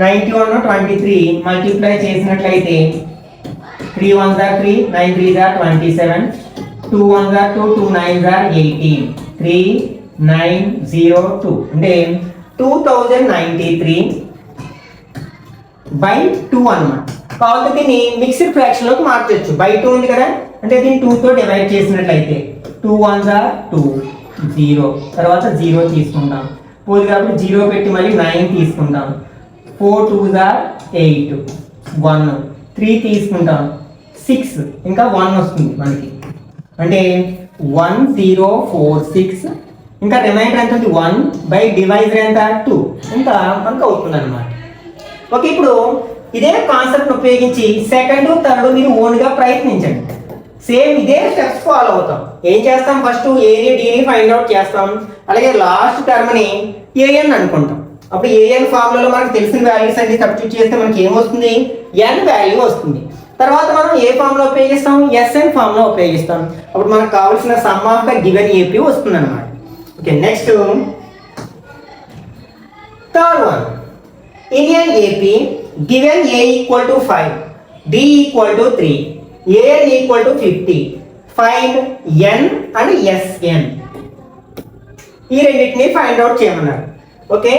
91 23 మల్టిప్లై చేసినట్లయితే 3 1s are 3 9 3s are 27 2 1s are 2 2 9s are 18 3902 అంటే 2093/2 అన్నమాట. కాబట్టి దీన్ని మిక్స్డ్ ఫ్రాక్షన్ లోకి మార్చొచ్చు. బై 2 ఉంది కదా, అంటే దీన్ని 2 తో డివైడ్ చేసినట్లయితే 2 1s are 2 0 తర్వాత 0 తీసుకుంటాం. పోదు కాబట్టి 0 పెట్టి మళ్ళీ 9 తీసుకుంటాం. 4 2s are 8 1 3 తీసుకుంటాం 6 ఇంకా 1 వస్తుంది మనకి. అంటే 1046 ఇంకా రిమైండర్ ఎంత ఉంది 1 బై డివైజర్ ఎంత 2 ఇంకా మనకు అవుతుంది అనమాట. ఓకే, ఇప్పుడు ఇదే కాన్సెప్ట్ ఉపయోగించి సెకండ్ థర్డ్ మీరు ఓన్గా ప్రయత్నించండి. సేమ్ ఇదే స్టెప్స్ ఫాలో అవుతాం. ఏం చేస్తాం, ఫస్ట్ ఏని డిని ఫైండ్ అవుట్ చేస్తాం. అలాగే లాస్ట్ టర్మ్ని ఏఎన్ అనుకుంటాం. అప్పుడు ఏఎన్ ఫార్ములాలో మనకు తెలిసిన వాల్యూస్ అన్ని సబ్స్టిట్యూట్ చేస్తే మనకి ఏమొస్తుంది, ఎన్ వాల్యూ వస్తుంది. తర్వాత మనం ఏ ఫార్ములా ఉపయోగిస్తాం, ఎస్ఎన్ ఫార్ములా ఉపయోగిస్తాం. అప్పుడు మనకు కావాల్సిన sum of the given AP వస్తుంది అనమాట. Okay, next third one. In an AP given a equal to 5 d equal to 3 an equal to 50 find n and sn. ఈ రెండింటిని ఫైండ్ అవుట్ చేయమన్నారు. Okay,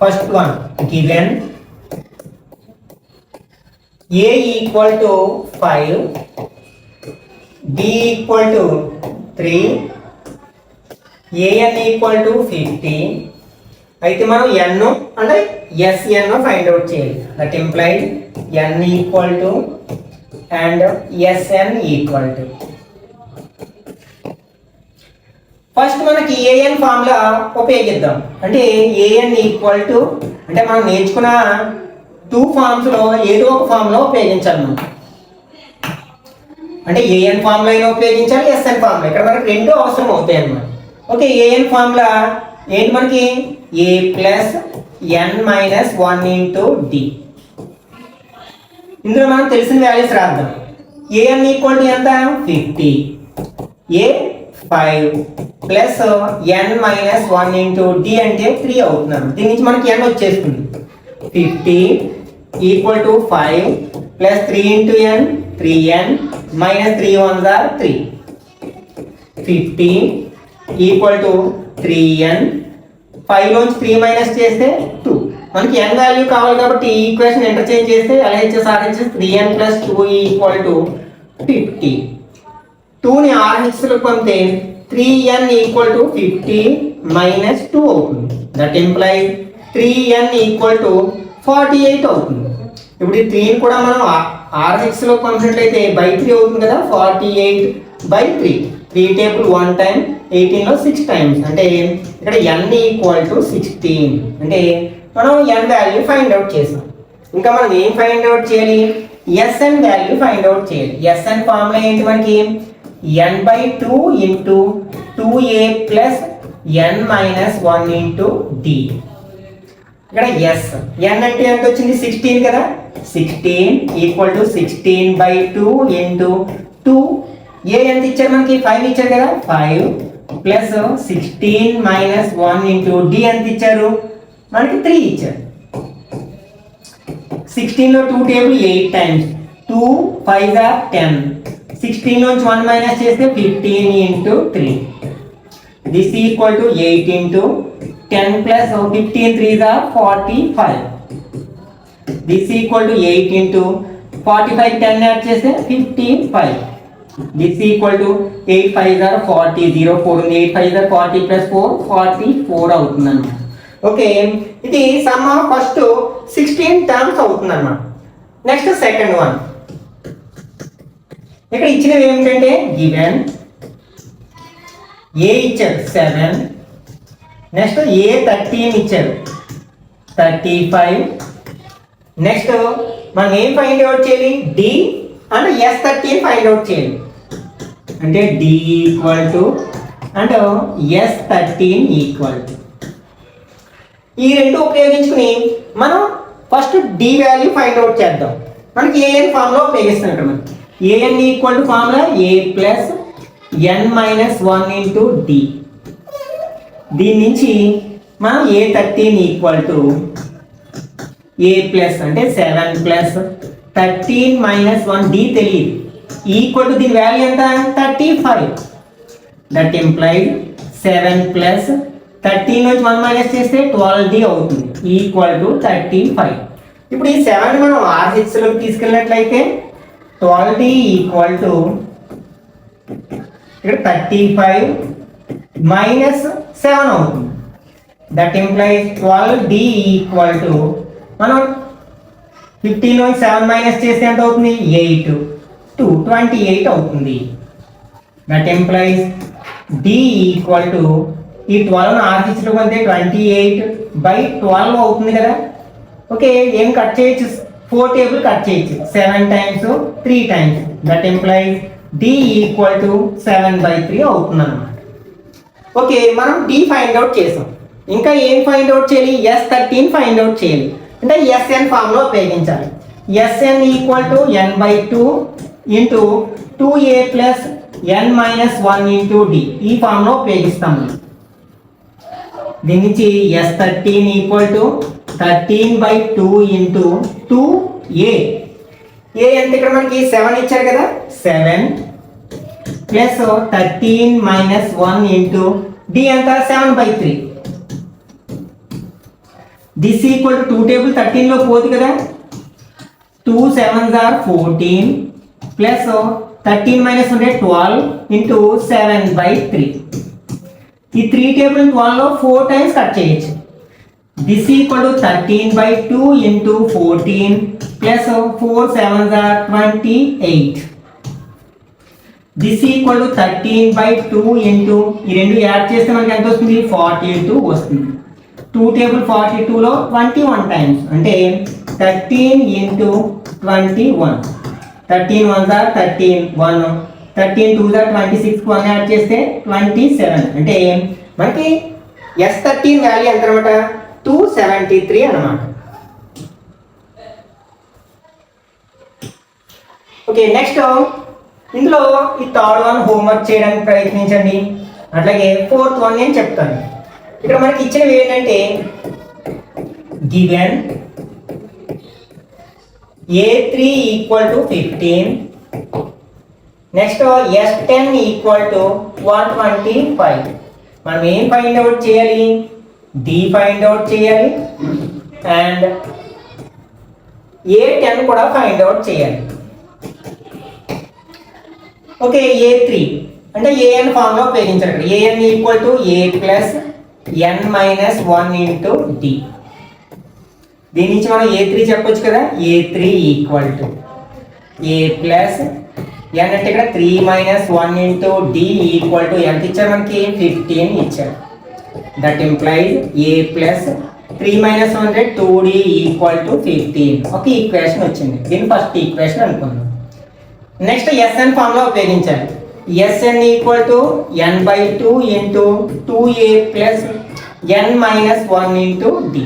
first one given a equal to 5 b equal to 3 an equal to 50. అయితే మనం n అంటే sn find out చేయాలి. That implied n equal to and sn equal to first మనకి an formula ఉపయోగిద్దాం. అంటే an equal to అంటే మనం నేర్చుకున్న 2 ఫార్మ్స్లో ఏదో ఒక ఫార్ములా ఉపయోగించాలి మనం. అంటే an ఫార్ములా అయినా ఉపయోగించాలి, sn ఫార్ములా. ఇక్కడ మనకి రెండు అవసరం అవుతాయి అన్నమాట. ఓకే, an ఫార్ములా ఏంటి మనకి a plus n minus 1 into d. ఇందులో మనం తెలిసిన వాల్యూస్ రాద్దాం. an ఈక్వల్ టు ఎంత 50 a 5 plus n minus 1 into d అంటే 3 అవుతున్నాను. దీని నుంచి మనకి n వచ్చేస్తుంది. 50 equal to 5 plus 3 into n 3n minus 3 1s are 3 15 equal to 3n 5 లోంచి 3 మైనస్ చేస్తే 2 మనకి n వాల్యూ కావాలి కాబట్టి ఈ ఈక్వేషన్ ఇంటర్చేంజ్ చేస్తే LHS RHS 3n plus 2 equal to 50 2ని RHS లోకి పంపితే 3n ఈక్వల్ టు 50 మైనస్ 2 అవుతుంది that implies 3n equal to 48 అవుతుంది ఇప్పుడు ఈ 3ని కూడా మనం RHS లోకి పంపినట్లయితే బై 3 అవుతుంది కదా 48 బై 3 3 టేబుల్ 1 టైం 18 లో 6 టైమ్స్ అంటే ఇక్కడ n ఈక్వల్ టు 16 అంటే మనం n వాల్యూ ఫైండ్ అవుట్ చేసాం ఇంకా మనం ఏం ఫైండ్ అవుట్ చేయాలి Sn వాల్యూ ఫైండ్ అవుట్ చేయాలి Sn ఫార్ములా ఏంటి మనకి n by 2 into 2a plus n minus 1 into d ఇక్కడ s n అంటే ఎంత వచ్చింది 16 కదా 16 equal to 16 by 2 into 2 a ఎంత ఇచ్చారు మనకి 5 ఇచ్చారు కదా 5 ప్లస్ 16 మైనస్ 1 into d ఎంత ఇచ్చారు మనకి 3 ఇచ్చారు 16 లో 2 టేబుల్ 8 టైమ్స్ 2 5 are 10 16 నుంచి 1 మైనస్ చేస్తే 15 into 3 this equal to 8 into 10 plus 15 3s are 45 this equal to 8 into 45 10 add చేస్తే 55 this equal to 8 5s are 40 0 4 ఉంది 8 5s are 40 plus 4 44 అవుతుంది అన్నమాట ఓకే ఇది సమ్ ఆఫ్ ఫస్ట్ 16 టర్మ్స్ అవుతుంది అన్నమాట నెక్స్ట్ సెకండ్ వన్ ఇక్కడ ఇచ్చినవి ఏమిటంటే గివెన్ ఏ ఇచ్చారు 7 నెక్స్ట్ ఏ 13 ఇచ్చారు 35 నెక్స్ట్ మనం ఏం ఫైండ్ అవుట్ చేయాలి d and S13 find out చేయాలి అంటే d equal to and S13 equal to ఈ రెండు ఉపయోగించుకుని మనం first d value find out చేద్దాం మనకి ఏఎన్ ఫార్ములా ఉపయోగిస్తాం ఇక్కడ మనకి a n equal to formula a plus n minus 1 into d దీని నుంచి మనం A13 equal to a plus అంటే 7 ప్లస్ 13 మైనస్ 1 డి తెలియదు ఈక్వల్ టు దీని వాల్యూ ఎంత 35 దట్ ఇంప్లైడ్ 7 ప్లస్ 13 నుంచి 1 మైనస్ చేస్తే 12d అవుతుంది ఈక్వల్ టు 35 ఇప్పుడు ఈ 7 మనం RHS లోకి తీసుకెళ్ళినట్లయితే 12d ఈక్వల్ టు ఇక్కడ 35 మైనస్ 7 అవుతుంది that implies 12d equal to మనం 15 నుంచి 7 మైనస్ చేస్తే ఎంత అవుతుంది 8 టు 28 అవుతుంది that implies d equal to ఈ 12 RHS లో కొంటే 28 బై 12 అవుతుంది కదా ఓకే ఏం కట్ చేయొచ్చు 4 టేబుల్ కట్ చేయొచ్చు 7 times 3 times that implies d equal to 7 by 3 అవుతుంది అన్నమాట ఓకే మనం d ఫైండ్ అవుట్ చేసాం ఇంకా ఏం ఫైండ్ అవుట్ చేయాలి S13 ఫైండ్ అవుట్ చేయాలి అంటే Sn ఫార్ములా ఉపయోగించాలి Sn equal to n by 2 into 2a plus n minus 1 into d ఈ ఫార్ములా ఉపయోగిస్తాము దీని నుంచి S13 equal to 13 by 2 into 2a ఏ ఎంత ఇక్కడ మనకి 7 ఇచ్చారు కదా 7 ప్లస్ 13 మైనస్ 1 ఇంటూ d ఎంత 7 by 3 this equal to 2 table 13 లో పోదు కదా 2 7s are 14 ప్లస్ 13 మైనస్ ఉంటే 12 ఇంటూ 7 బై 3 ఈ 3 టేబుల్ 12 లో 4 టైమ్స్ కట్ చేయొచ్చు this equal to 13 by 2 into 14 plus 4 7s are 28 this equal to 13 by 2 into ఈ రెండు యాడ్ చేస్తే మనకి ఎంత వస్తుంది 42 వస్తుంది 2 టేబుల్ 42 లో 21 టైమ్స్ అంటే 13 into 21 13 1s are 13 1 13 2s are 26 1 add చేస్తే 27 అంటే మనకి S13 వాల్యూ ఎంత అనమాట 273 అన్నమాట ఓకే నెక్స్ట్ ఇందులో ఈ థర్డ్ వన్ హోంవర్క్ చేయడానికి ప్రయత్నించండి అట్లాగే ఫోర్త్ వన్ నేను చెప్తాను ఇక్కడ మనకి ఇచ్చినవి ఏంటంటే given A3 equal to 15. Next S10 equal to 125. మనం ఏం ఫైండ్ అవుట్ చేయాలి? D ఫైండ్ అవుట్ చేయాలి అండ్ A10 కూడా ఫైండ్ అవుట్ చేయాలి. ఓకే, A3 అంటే an ఫార్ములా ఉపయోగించాలి. ఇక్కడ an equal to a plus n minus 1 into d. దీని నుంచి మనం A3 చెప్పొచ్చు కదా. A3 equal to a plus n అంటే ఇక్కడ 3 minus 1 into d equal to ఎంత ఇచ్చారు మనకి? 15 ఇచ్చారు. That implies a plus 3 minus 1 అంటే 2d ఈక్వల్ టు 15. ఒక ఈక్వేషన్ వచ్చింది. దీని ఫస్ట్ ఈక్వేషన్ అనుకుందాం. నెక్స్ట్ Sn ఫార్ములా ఉపయోగించాలి. Sn equal to n/2 into 2a plus n minus 1 into d.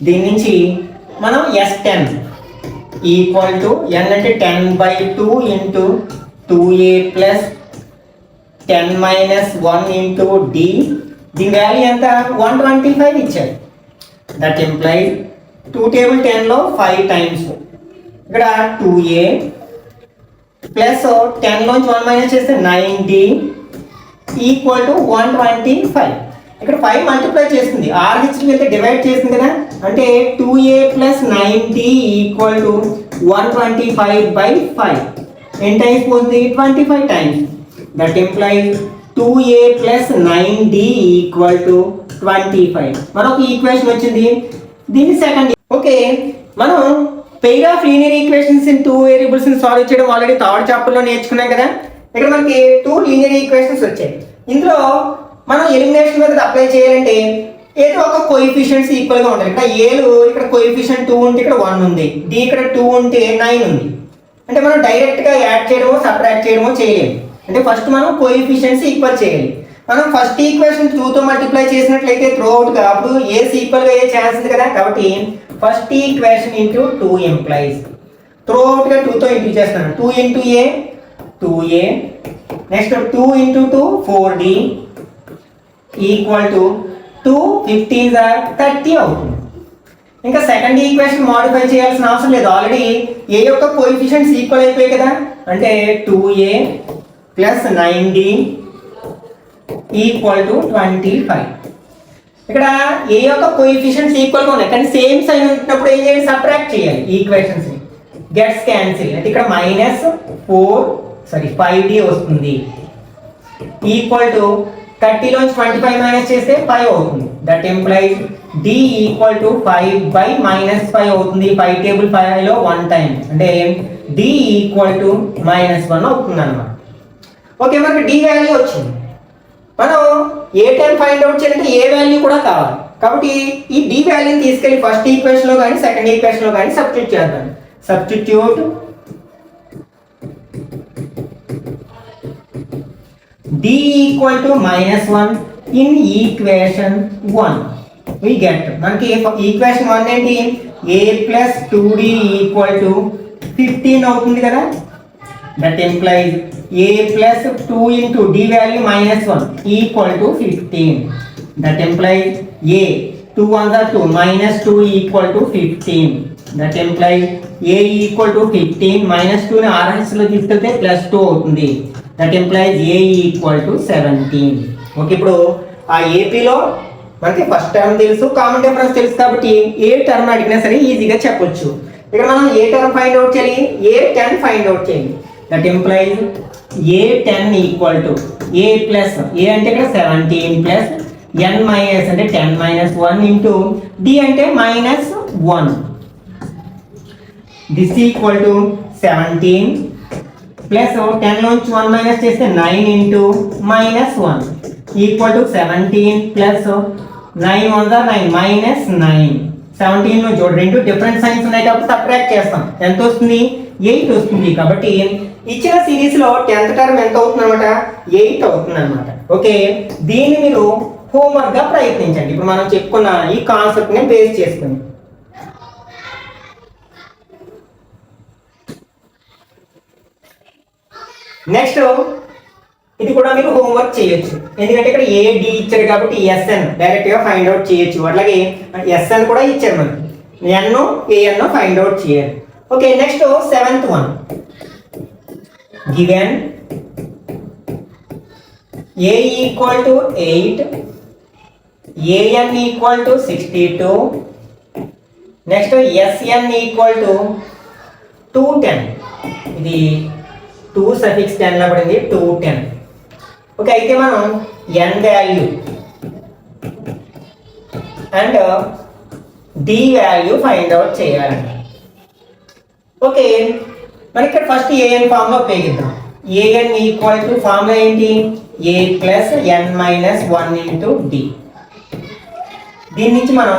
దీని నుంచి మనం S10 ఈక్వల్ టు n అంటే 10/2 into 2a plus 10 minus 1 into d. దీని వాల్యూ ఎంత? 125 ఇచ్చారు. దట్ ఇంప్లైజ్ 2 టేబుల్ 10లో 5 టైమ్స్ ఇక్కడ 2a ప్లస్ 10 లోంచి 1 మైనస్ చేస్తే 9d ఈక్వల్ టు 125. ఇక్కడ 5 మల్టిప్లై చేస్తుంది, RH వెళ్తే డివైడ్ చేస్తుంది కదా. అంటే 2a plus 9d equal to 125/5. ఎన్ని టైమ్స్ పోతుంది? 25 times. That implies 2a plus 9d equal to 25. మరొక ఈక్వేషన్ వచ్చింది. దీని సెకండ్. ఓకే, మనం pair of linear equations in 2 variables ని సాల్వ్ చేయడం ఆల్రెడీ థర్డ్ చాప్టర్ లో నేర్చుకున్నాం కదా. ఇక్కడ మనకి 2 లీనియర్ ఈక్వేషన్స్ వచ్చాయి. ఇందులో మనం ఎలిమినేషన్ మెథడ్ అప్లై చేయాలంటే ఏదో ఒక కోఎఫిషియెంట్స్ ఈక్వల్ గా ఉండాలి. ఇక్కడ ఏలు ఇక్కడ కోఎఫిషియెంట్ 2 ఉంటే ఇక్కడ 1 ఉంది, d ఇక్కడ 2 ఉంటే 9 ఉంది. అంటే మనం డైరెక్ట్ గా యాడ్ చేయడమో సబ్ట్రాక్ట్ చేయడమో చేయలేము. అంటే ఫస్ట్ మనం కోఎఫిషియెంట్స్ ఈక్వల్ చేయాలి. మనం ఫస్ట్ ఈక్వేషన్ 2 తో మల్టిప్లై చేసినట్లయితే త్రూ అవుట్ గా అప్పుడు ఏస్ ఈక్వల్ గా అయ్యే ఛాన్స్ ఉంది కదా. కాబట్టి first equation into 2 employees through out గా 2 తో ఇంటూ చేస్తున్నాను. 2 into a 2a next 2 into 2 4d equal to 2 15 30 అవుతుంది. ఇంకా సెకండ్ ఈక్వేషన్ మోడిఫై చేయాల్సిన అవసరం లేదు. ఆల్రెడీ a యొక్క కోఎఫిషియెంట్స్ ఈక్వల్ అయిపోయాయి కదా. అంటే 2a plus 9d equal to 25. ఇక్కడ a యొక్క కోఎఫిషియెంట్స్ ఈక్వల్ గా ఉన్నాయి కానీ సేమ్ సైన్ ఉన్నప్పుడు ఏం చేయాలి? సబ్ట్రాక్ట్ చేయాలి ఈక్వేషన్స్ ని. గెట్స్ క్యాన్సిల్ అంటే ఇక్కడ -5d వస్తుంది ఈక్వల్ టు 30 లోంచి 25 మైనస్ చేస్తే 5 అవుతుంది. That employees d equal to 5/-5 అవుతుంది. 5 టేబుల్ 5 లో 1 టైం అంటే d ఈక్వల్ టు -1 అవుతుంది అన్నమాట. ఓకే, మనకి d వాల్యూ వచ్చింది. మనం A10 ఫైండ్ అవుట్ చేయాలంటే ఏ వాల్యూ కూడా కావాలి. కాబట్టి ఈ d వాల్యూని తీసుకెళ్ళి ఫస్ట్ ఈక్వేషన్ లో కానీ సెకండ్ ఈక్వేషన్ లో కానీ సబ్స్టిట్యూట్ చేద్దాం. Substitute d equal to -1 in equation 1. we get మనకి ఈక్వేషన్ 1 ఏంటి? a plus 2d equal to 15 అవుతుంది కదా. That implies a plus 2 into d value -1 equal to 15. That implies a 2 1s are 2 -2 equal to 15. That implies a equal to 15 -2 ని RH లో తీసుకెళ్తే +2 అవుతుంది. That implies a equal to 17. Okay, ఇప్పుడు ఆ AP లో మనకి ఫస్ట్ టర్మ్ తెలుసు, common difference తెలుసు కాబట్టి ఏ టర్మ్ అడిగినా సరే ఈజీగా చెప్పొచ్చు. ఇక్కడ మనం ఏ టర్మ్ ఫైండ్ అవుట్ చేయాలి? A10 ఫైండ్ అవుట్ చేయాలి. That implies A10 equal to a plus a అంటే ఇక్కడ 17 ప్లస్ n మైనస్ అంటే 10 మైనస్ 1 ఇంటూ d అంటే -1. దిస్ ఈక్వల్ టు 17 ప్లస్ 10 నుంచి 1 మైనస్ చేస్తే 9 ఇంటూ -1 ఈక్వల్ టు 17 ప్లస్ 9 1 9 -9. 17 లో చూడండి, రెండు డిఫరెంట్ సైన్స్ ఉన్నాయి కాబట్టి సబ్ట్రాక్ట్ చేస్తాం. ఎంత వస్తుంది? 8 వస్తుంది. కాబట్టి ఇచ్చిన సిరీస్ లో 10th టర్మ్ ఎంత అవుతుంది అనమాట? 8 అవుతుంది అనమాట. ఓకే, దీన్ని మీరు హోంవర్క్ గా ప్రయత్నించండి. ఇప్పుడు మనం చెప్పుకున్న ఈ కాన్సెప్ట్ ని బేస్ చేసుకుని నెక్స్ట్ ఇది కూడా మీరు హోంవర్క్ చేయొచ్చు. ఎందుకంటే ఇక్కడ AD ఇచ్చారు కాబట్టి SN డైరెక్ట్ గా ఫైండ్ అవుట్ చేయొచ్చు. అట్లాగే SN కూడా ఇచ్చారు మనకి. n an ఫైండ్ అవుట్ చేయాలి. Okay, next 7th one. Given a equal to 8, an equal to 62, next sn equal to 210. ఇది 2 సఫిక్స్ 10 లా పడింది, 210. ఓకే, అయితే మనం n value and d value find out చేయాలండి. ఓకే, మరి ఇక్కడ ఫస్ట్ an ఫార్ములా ఉపయోగిద్దాం. an equal to formula ఏంటి? a plus n minus 1 into d. దీని నుంచి మనం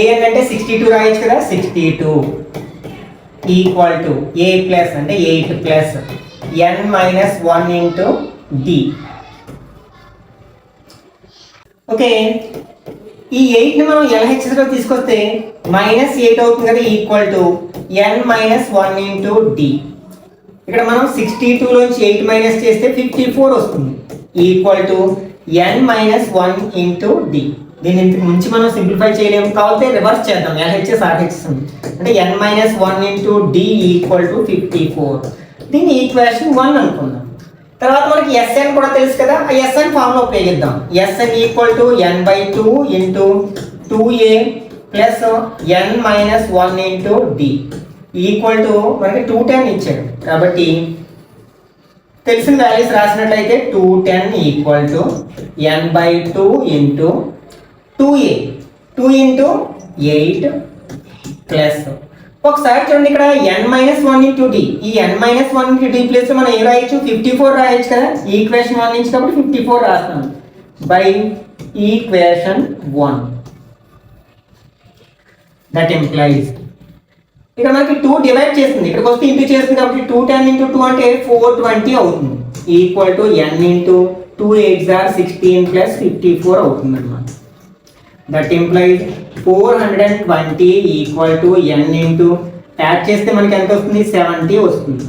an అంటే 62 రాయొచ్చు కదా, 62 ఈక్వల్ టు a ప్లస్ అంటే 8 plus n minus 1 into d. Okay, ఈ 8ని మనం LHSలో తీసుకొస్తే -8 అవుతుంది కదా, equal to n minus 1 into d. ఇక్కడ మనం 62 లోంచి 8 మైనస్ చేస్తే 54 వస్తుంది, equal to n minus 1 into d. దీన్ని ఇంతకు ముంచి మనం సింప్లిఫై చేయలేము, కాబట్టి రివర్స్ చేద్దాం. LHS RHS అంటే n minus 1 into d equal to 54. దీన్ని ఈక్వేషన్ 1 అనుకుందాం. తర్వాత మనకి Sn కూడా తెలుసు కదా, ఆ Sn ఫార్ములా ఉపయోగిద్దాం. Sn equal to n/2 into 2a plus n minus 1 into d equal to మనకి 210 ఇచ్చాడు. కాబట్టి తెలిసిన వాల్యూస్ రాసినట్లయితే 210 equal to n/2 into 2a, 2 into 8 plus ఒకసారి చూడండి ఇక్కడ n మైనస్ 1 ఇంటూ d. ఈ n minus 1 into d place లో మనం ఏం రాయొచ్చు? 54 రాయొచ్చు కదా. ఈక్వేషన్ 1 నుంచి కాబట్టి 54 రాస్తాం బై ఈక్వేషన్ 1. దట్ ఇంప్లైజ్ ఇక్కడ మనకి 2 డివైడ్ చేస్తుంది, ఇక్కడికి వస్తే ఇంటూ చేస్తుంది కాబట్టి 210 ఇంటూ 2 అంటే 420 అవుతుంది, equal to n into 2 8s are 16 plus 54 అవుతుంది అన్నమాట. That implies 420 equal to n into add చేస్తే మనకి ఎంత వస్తుంది? 70 వస్తుంది.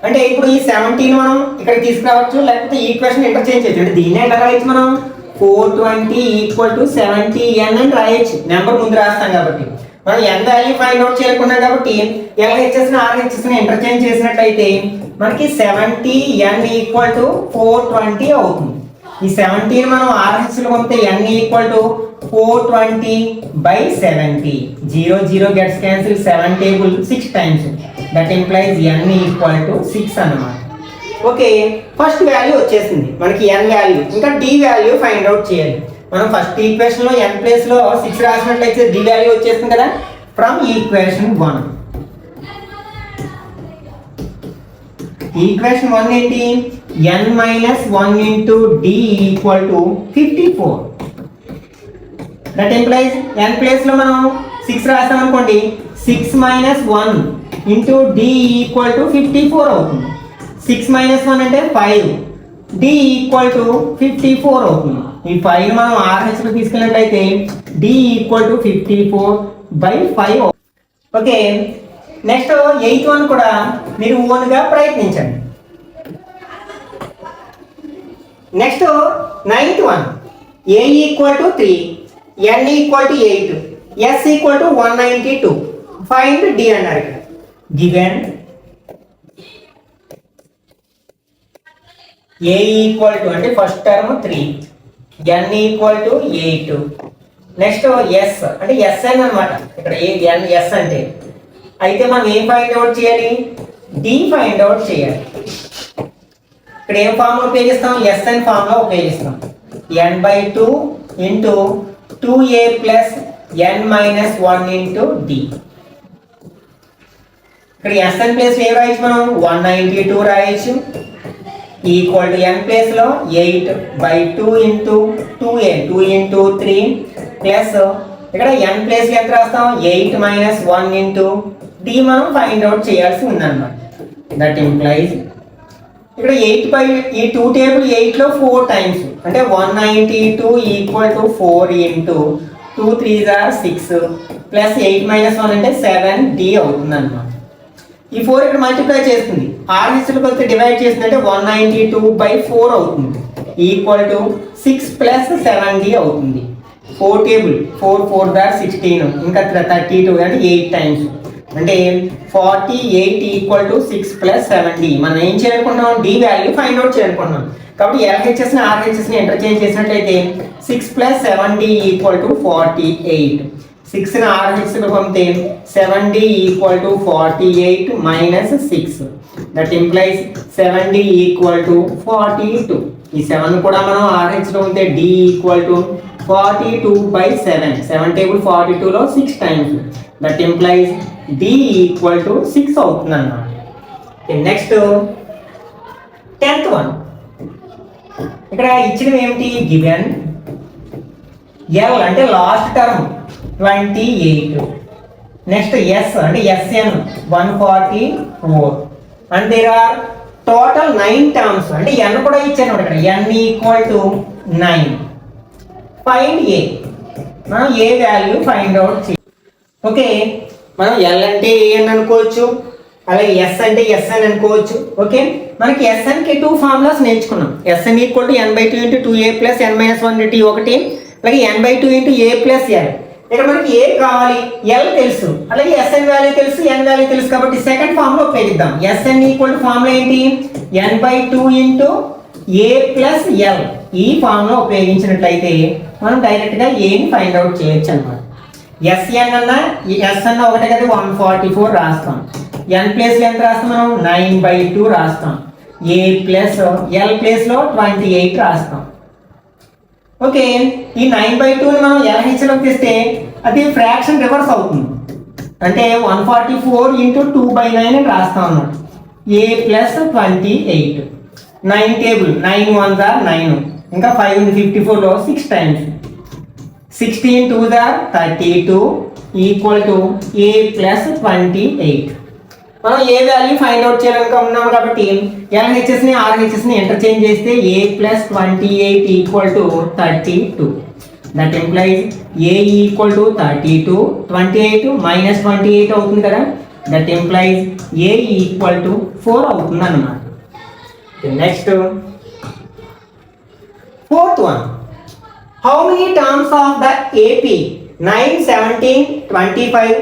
అంటే ఇప్పుడు ఈ 70ని మనం ఇక్కడ తీసుకురావచ్చు, లేకపోతే ఈక్వేషన్ ఇంటర్చేంజ్ చేయొచ్చు. అంటే దీన్ని ఎట్లా రాయొచ్చు మనం? 420 ఈక్వల్ టు 70n అని రాయొచ్చు, నెంబర్ ముందు రాస్తాం కాబట్టి. మనం n వాల్యూ ఫైండ్ అవుట్ చేయకుండా కాబట్టి LHS ని RHS ని ఇంటర్చేంజ్ చేసినట్లయితే మనకి 70n ఈక్వల్ టు 420 అవుతుంది. ఈ 70ని మనం RHS లో పంపితే n equal to 420 by 70. 0 0 gets cancelled, 7 table 6 times. That implies n equal to 6 అన్నమాట. ఓకే, ఫస్ట్ వాల్యూ వచ్చేసింది మనకి n వాల్యూ. ఇంకా d వాల్యూ ఫైండ్ అవుట్ చేయాలి. మనం ఫస్ట్ ఈక్వేషన్ లో n ప్లేస్ లో 6 రాసినట్లయితే d వాల్యూ వచ్చేస్తుంది కదా, ఫ్రమ్ ఈక్వేషన్ 1. ఈక్వేషన్ 1 ఏంటి? n minus 1 into d equal to 54. That implies n place లో మనం 6 రాసాం అనుకోండి, 6 minus 1 into d equal to 54 అవుతుంది. 6 మైనస్ 1 అంటే 5, d ఈక్వల్ టు 54 అవుతుంది. ఈ 5 మనం RHS లో తీసుకెళ్ళినట్లయితే d equal to 54/5. Okay, next 8th one కూడా మీరు ఓన్గా ప్రయత్నించండి. Next 9th one. a equal to 3, n equal to 8, s equal to 192. Find d అన్నారు ఇక్కడ. గివెన్ a ఈక్వల్ టు అంటే first term 3, n equal to 8, next s అంటే sn అన్నమాట. ఇక్కడ n s అంటే అయితే మనం ఏం ఫైండ్ అవుట్ చేయాలి? d ఫైండ్ అవుట్ చేయాలి. ఇక్కడ ఏం ఫార్ములా ఉపయోగిస్తాం? sn ఫార్ములా ఉపయోగిస్తాం. n/2 into 2a plus n minus 1 into d. ఇక్కడ sn ప్లేస్ ఏం రాయొచ్చు మనం? 192 రాయొచ్చు, ఈక్వల్ టు n ప్లేస్ లో 8/2 ఇంటూ 2a, 2 ఇంటూ 3 ప్లస్ ఇక్కడ n ప్లేస్ లో ఎంత రాస్తాం? 8 మైనస్ 1 ఇంటూ d మనం ఫైండ్ అవుట్ చేయాల్సి ఉందన్నమాట. దట్ ఇంప్లైజ్ ఇక్కడ 8 ఈ 2 టేబుల్ 8 లో 4 టైమ్స్ అంటే 192 equal to 4 into 2 3s are 6 plus 8 minus 1 అంటే 7d అవుతుంది అన్నమాట. ఈ 4 ఇక్కడ మల్టిప్లై చేస్తుంది, RHS లోకి వస్తే డివైడ్ చేస్తుంది అంటే 192/4 అవుతుంది, ఈక్వల్ టు 6 ప్లస్ 7d అవుతుంది. 4 టేబుల్ 4 4 దార్ 16 ఇంకా 32 అంటే 8 టైమ్స్ అంటే 48 ఈక్వల్ టు 6 ప్లస్ 7d. మనం ఏం చేయాలనుకుంటున్నాం, డి వాల్యూ ఫైండ్ అవుట్ చేయాలనుకుంటున్నాం. కాబట్టి ఎల్హెచ్ఎస్ని ఆర్హెచ్ఎస్ని ఇంటర్చేంజ్ చేసినట్లయితే 6 ప్లస్ 7d ఈక్వల్ టు 48. 6ని ఆర్హెచ్ఎస్కి పంపితే 7d equal to 48 minus 6. That implies 7d equal to 42. ఈ 7 కూడా మనం ఆర్హెచ్లో ఉంటే d ఈక్వల్ టు 42/7. 7 టేబుల్ 42లో 6 times. That implies d equal to 6 అవుతుంది అన్నమాట. Next 10th one. ఇక్కడ ఇచ్చినవి ఏమిటి, గివెన్ ఎల్ అంటే లాస్ట్ టర్మ్ 28. నెక్స్ట్ ఎస్ అంటే S n 144 and there are total 9 terms అంటే ఎన్ కూడా ఇచ్చాను ఇక్కడ ఎన్ ఈక్వల్ టు 9. ఫైండ్ ఏ, మనం ఏ వాల్యూ ఫైండ్ అవుట్ చేయాలి. ఓకే, మనం ఎల్ అంటే ఏ అని అనుకోవచ్చు, అలాగే ఎస్ అంటే ఎస్ అని అనుకోవచ్చు. ఓకే, మనకి ఎస్ఎన్కి 2 ఫార్ములాస్ నేర్చుకున్నాం. S n equal to n/2 into 2a plus n-1 dt ఒకటి, అలాగే n/2 into a plus L. ఇక్కడ మనకి ఏ కావాలి, ఎల్ తెలుసు, అలాగే ఎస్ఎన్ వాల్యూ తెలుసు, ఎన్ వాల్యూ తెలుసు. కాబట్టి సెకండ్ ఫార్ములా ఉపయోగిద్దాం. ఎస్ఎన్ ఈక్వల్ టు ఫార్ములా ఏంటి, n/2 into a plus L. ఈ ఫార్ములా ఉపయోగించినట్లయితే మనం డైరెక్ట్గా ఏని ఫైండ్ అవుట్ చేయొచ్చు అనమాట. ఎస్ఎన్ అన్న ఎస్ అన్న ఒకటే కదా, 144 రాస్తాం. n ప్లేస్లో ఎంత రాస్తాం మనం, 9/2 రాస్తాం. a ప్లస్ ఎల్ ప్లేస్లో 28 రాస్తాం. ఓకే, ఈ 9/2ని మనం LHSలోకి తెస్తే అది ఫ్రాక్షన్ రివర్స్ అవుతుంది. అంటే 144 ఇంటూ 2/9 అని రాస్తాం అన్నమాట. a plus 28. 9 table 9 1s are 9, ఇంకా 5 ఉంది 54లో 6 times. 16 2s are 32 equal to a plus 28. మనం ఏ వాల్యూ ఫైండ్ అవుట్ చేయాలనుకున్నాం కాబట్టి ఎల్హెచ్ఎస్ని ఆర్హెచ్ఎస్ని ఇంటర్చేంజ్ చేస్తే a plus 28 equal to 32. That implies a equal to 32, 28 minus 28 అవుతుంది కదా. That implies a equal to 4 అవుతుంది అన్నమాట. Next 4th one. How many terms of the AP 9, 17, 25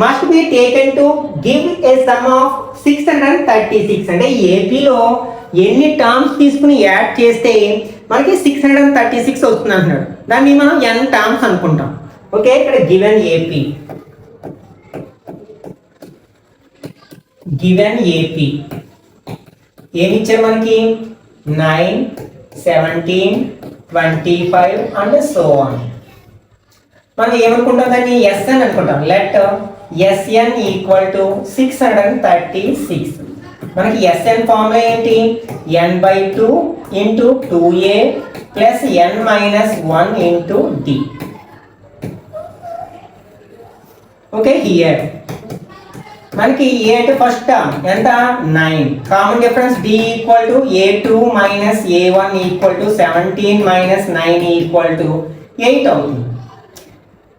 must be taken to give a sum of 636. అంటే ఏపీలో ఎన్ని terms తీసుకుని add చేస్తే మనకి 636 వస్తుంది అంటున్నాడు. దాన్ని మనం n టర్మ్స్ అనుకుంటాం. ఓకే, ఇక్కడ గివెన్ ఏపీ ఏమి ఇచ్చారు మనకి, 9, 17, 25 అండ్ సో ఆన్. మనం ఏమనుకుంటాం, దాన్ని ఎస్ అని అనుకుంటాం. Let SN equal to 636. మనకి SN ఫార్ములా ఏంటి, n/2 into 2a plus n-1 into d. Okay, here మనకి a అంటే ఫస్ట్ టర్మ్ ఎంత, 9. Common difference d equal to a2 minus a1 equal to 17 minus 9 equal to 8 అవుతుంది.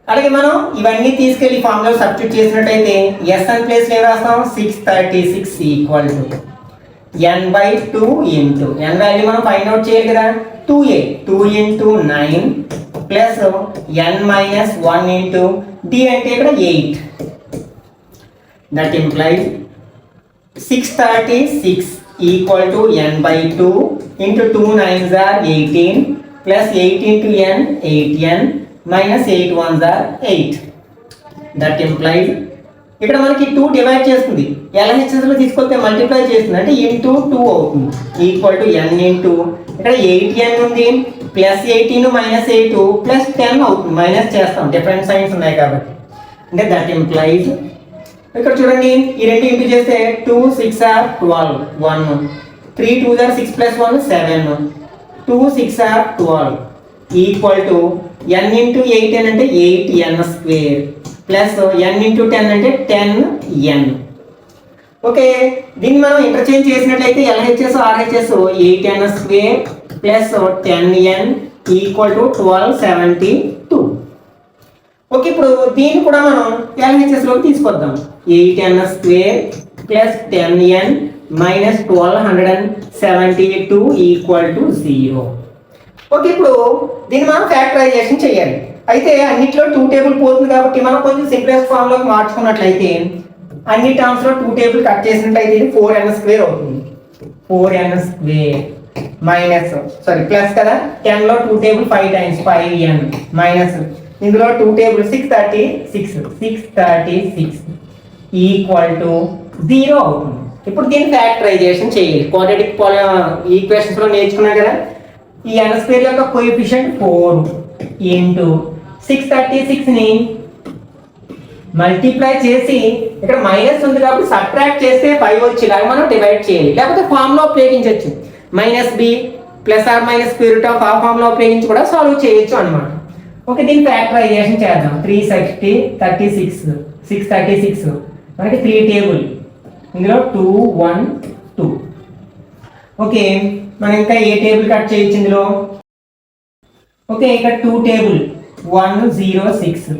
అలాగే మనం ఇవన్నీ తీసుకెళ్లి ఫార్ములా సబ్స్టిట్యూట్ చేసినట్టయితే SN ప్లేస్ ఏం రాస్తాం, 636 equal to n/2 into n value మనం ఫైండ్ అవుట్ చేయాలి కదా, 2a 2 into 9 plus n-1 into d అంటే ఇక్కడ 8. That implies 636 equal to n/2 into 2 9s are 18 plus 8 into n 8n minus 8 1s are 8. That implies ఇక్కడ మనకి 2 divide చేస్తుంది, LHSలో తీసుకొస్తే multiply చేస్తుంది అంటే ఇంటూ 2 అవుతుంది ఈక్వల్ టు n ఇంటూ ఇక్కడ 8n ఉంది ప్లస్ 18 మైనస్ 8 ప్లస్ 10 అవుతుంది. మైనస్ చేస్తాం, డిఫరెంట్ సైన్స్ ఉన్నాయి కాబట్టి. అంటే దట్ ఇంప్లైజ్ ఇక్కడ చూడండి, ఈ రెండు ఇంటూ చేస్తే 2 6 are 12, 1 3 2s are 6 plus 1 7, 2 6 are 12 equal to n into 8n అంటే 8n square plus n into 10 అంటే 10n. ఓకే, దీన్ని మనం ఇంటర్చేంజ్ చేసినట్లయితే LHS RHS 8n square plus 10n equal to 1272. Okay, ఇప్పుడు దీన్ని కూడా మనం LHSలోకి తీసుకొద్దాం. 8n square plus 10n minus 1272 equal to 0. Okay, ఇప్పుడు దీన్ని మనం ఫ్యాక్టరైజేషన్ చేయాలి. అయితే అన్నిట్లో 2 టేబుల్ పోతుంది కాబట్టి మనం కొంచెం సింప్లెస్ట్ ఫామ్లోకి మార్చుకున్నట్లయితే అన్ని టర్మ్స్లో 2 టేబుల్ కట్ చేసినట్లయితే ఇది 4n² అవుతుంది. 4n² మైనస్ ప్లస్ కదా, 10లో 2 టేబుల్ 5 times 5n మైనస్ ఇందులో 2 టేబుల్ 636 ఈక్వల్ టు 0 అవుతుంది. ఇప్పుడు దీన్ని ఫ్యాక్టరైజేషన్ చేయాలి. క్వాడ్రాటిక్ ఈక్వేషన్స్ లో నేర్చుకున్నాం కదా, ఈ n² యొక్క కోఎఫిషియంట్ 4 ఇంటూ 636ని మల్టిప్లై చేసి ఇక్కడ మైనస్ ఉంది కాబట్టి సబ్ట్రాక్ట్ చేస్తే 5 వచ్చేలాగా మనం డివైడ్ చేయాలి. లేకపోతే ఫార్ములా ఉపయోగించవచ్చు, -b plus or minus square root of ఆ ఫార్ములా ఉపయోగించి కూడా సాల్వ్ చేయొచ్చు అనమాట. ఓకే, దీన్ని ఫ్యాక్టరైజేషన్ చేద్దాం. 636 మనకి 3 టేబుల్, ఇందులో 2 1 2. ఓకే, మనం ఇంకా ఏ టేబుల్ కట్ చేయొచ్చు ఇందులో? ఓకే, ఇక్కడ 2 table 1 0 6,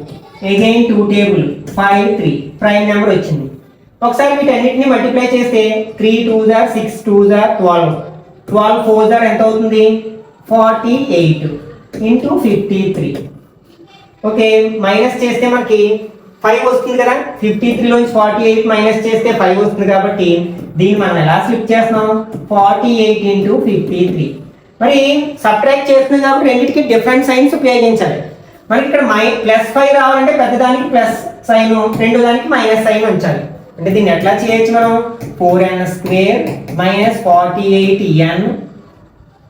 again 2 table 5 3, prime number వచ్చింది. ఒకసారి వీటన్నిటిని మల్టిప్లై చేస్తే 3 2s are 6 2s are 12, 12 4s are ఎంత అవుతుంది? 48 ఇంటూ 53. ఓకే, మైనస్ చేస్తే మనకి 5 వస్తుంది కదా, 53 లోంచి 48 మైనస్ చేస్తే 5 వస్తుంది కాబట్టి దీన్ని మనం ఎలా స్లిప్ చేస్తున్నాం? 48 ఇంటూ 53. మరి సబ్ట్రాక్ట్ చేస్తున్నాం కాబట్టి రెండింటికి డిఫరెంట్ సైన్స్ ఉపయోగించాలి. మనకి ఇక్కడ +5 రావాలంటే పెద్దదానికి ప్లస్ సైన్, రెండో దానికి మైనస్ సైన్ ఉంచాలి. అంటే దీన్ని ఎట్లా చేయొచ్చు మనం? 4n² minus 48n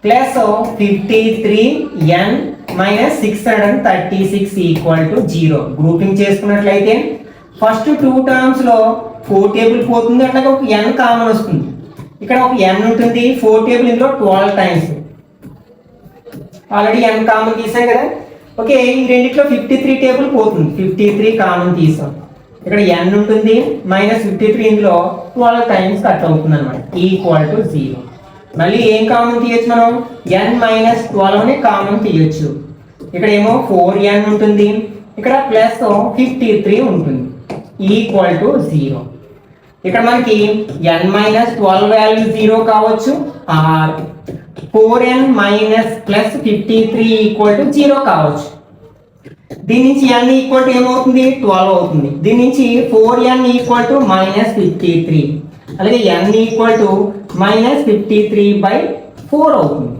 plus 53n minus 636 equal to 0. Grouping చేసుకున్నట్లయితే ఫస్ట్ 2 టర్మ్స్ లో 4 టేబుల్ పోతుంది, అట్లాగే ఒక n కామన్ వస్తుంది. ఇక్కడ ఒక n ఉంటుంది, 4 టేబుల్ ఇందులో 12 టైమ్స్, ఆల్రెడీ n కామన్ తీసాం కదా. ఓకే, ఈ రెండిట్లో 53 టేబుల్ పోతుంది, 53 కామన్ తీసాం. ఇక్కడ n ఉంటుంది, -53 ఇందులో 12 టైమ్స్ కట్ అవుతుంది అనమాట, ఈక్వల్ టు 0. మళ్ళీ ఏం కామన్ తీయచ్చు మనం? n - 12ని కామన్ తీయచ్చు. ఇక్కడ ఏమో 4n ఉంటుంది, ఇక్కడ ప్లస్ 53 ఉంటుంది, ఈక్వల్ టు 0. ఇక్కడ మనకి n - 12 వాల్యూ 0 కావచ్చు, are 4n plus 53 equal to 0 కావచ్చు. దీని నుంచి n ఈక్వల్ టు ఏమవుతుంది? 12 అవుతుంది. దీని నుంచి 4n ఈక్వల్ టు -53, అలాగే n ఈక్వల్ టు -53/4 అవుతుంది.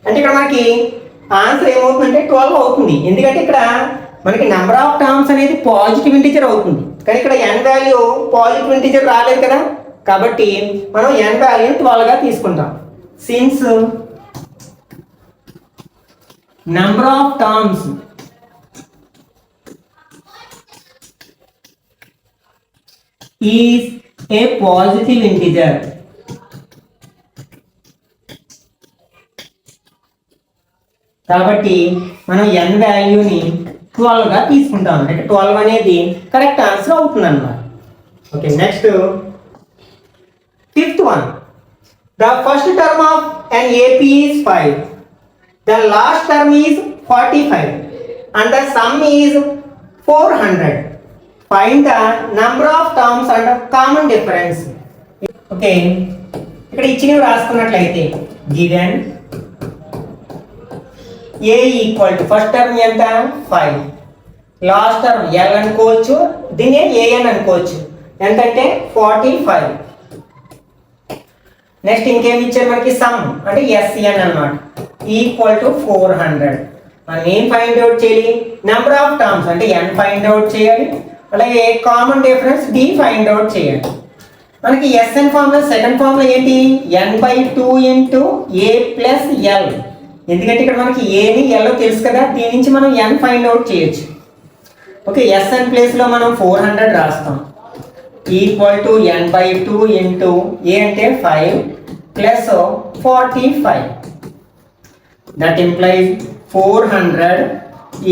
అంటే ఇక్కడ మనకి ఆన్సర్ ఏమవుతుందంటే 12 అవుతుంది. ఎందుకంటే ఇక్కడ మనకి నెంబర్ ఆఫ్ టర్మ్స్ అనేది పాజిటివ్ ఇంటిజర్ అవుతుంది, కానీ ఇక్కడ n వాల్యూ పాజిటివ్ ఇంటిజర్ రాలేదు కదా, కాబట్టి మనం n వాల్యూ 12 గా తీసుకుంటాం. Since number of terms is a positive integer, కాబట్టి మనం n వాల్యూని 12 గా తీసుకుంటాం. అంటే 12 అనేది కరెక్ట్ ఆన్సర్ అవుతుంది అన్నమాట. Okay, next fifth one. The first term of an AP is 5, the last term is 45 and the sum is 400. Find the number of terms and common difference. Okay, ఇక్కడ ఇచ్చినవి రాసుకున్నట్లయితే given a equal to first term ఎంత? 5, last term l అనుకోవచ్చు, దీన్ని an అనుకోవచ్చు, ఎంతంటే 45. Next ఇంకేమి ఇచ్చారు మనకి? సమ్ అంటే SN అన్నమాట, ఈక్వల్ టు 400. మనం ఏం ఫైండ్ అవుట్ చేయాలి? నెంబర్ ఆఫ్ టర్మ్స్ అంటే n ఫైండ్ అవుట్ చేయాలి, అలాగే common difference d find out చేయాలి. మనకి SN ఫార్ములా సెకండ్ ఫార్ములా ఏంటి? n/2 into a plus l. ఎందుకంటే ఇక్కడ మనకి a ని l తెలుసు కదా, దీని నుంచి మనం n ఫైండ్ అవుట్ చేయొచ్చు. ఓకే, SN ప్లేస్ లో మనం 400 రాస్తాం, equal to n/2 into a అంటే 5 plus 45. That implies 400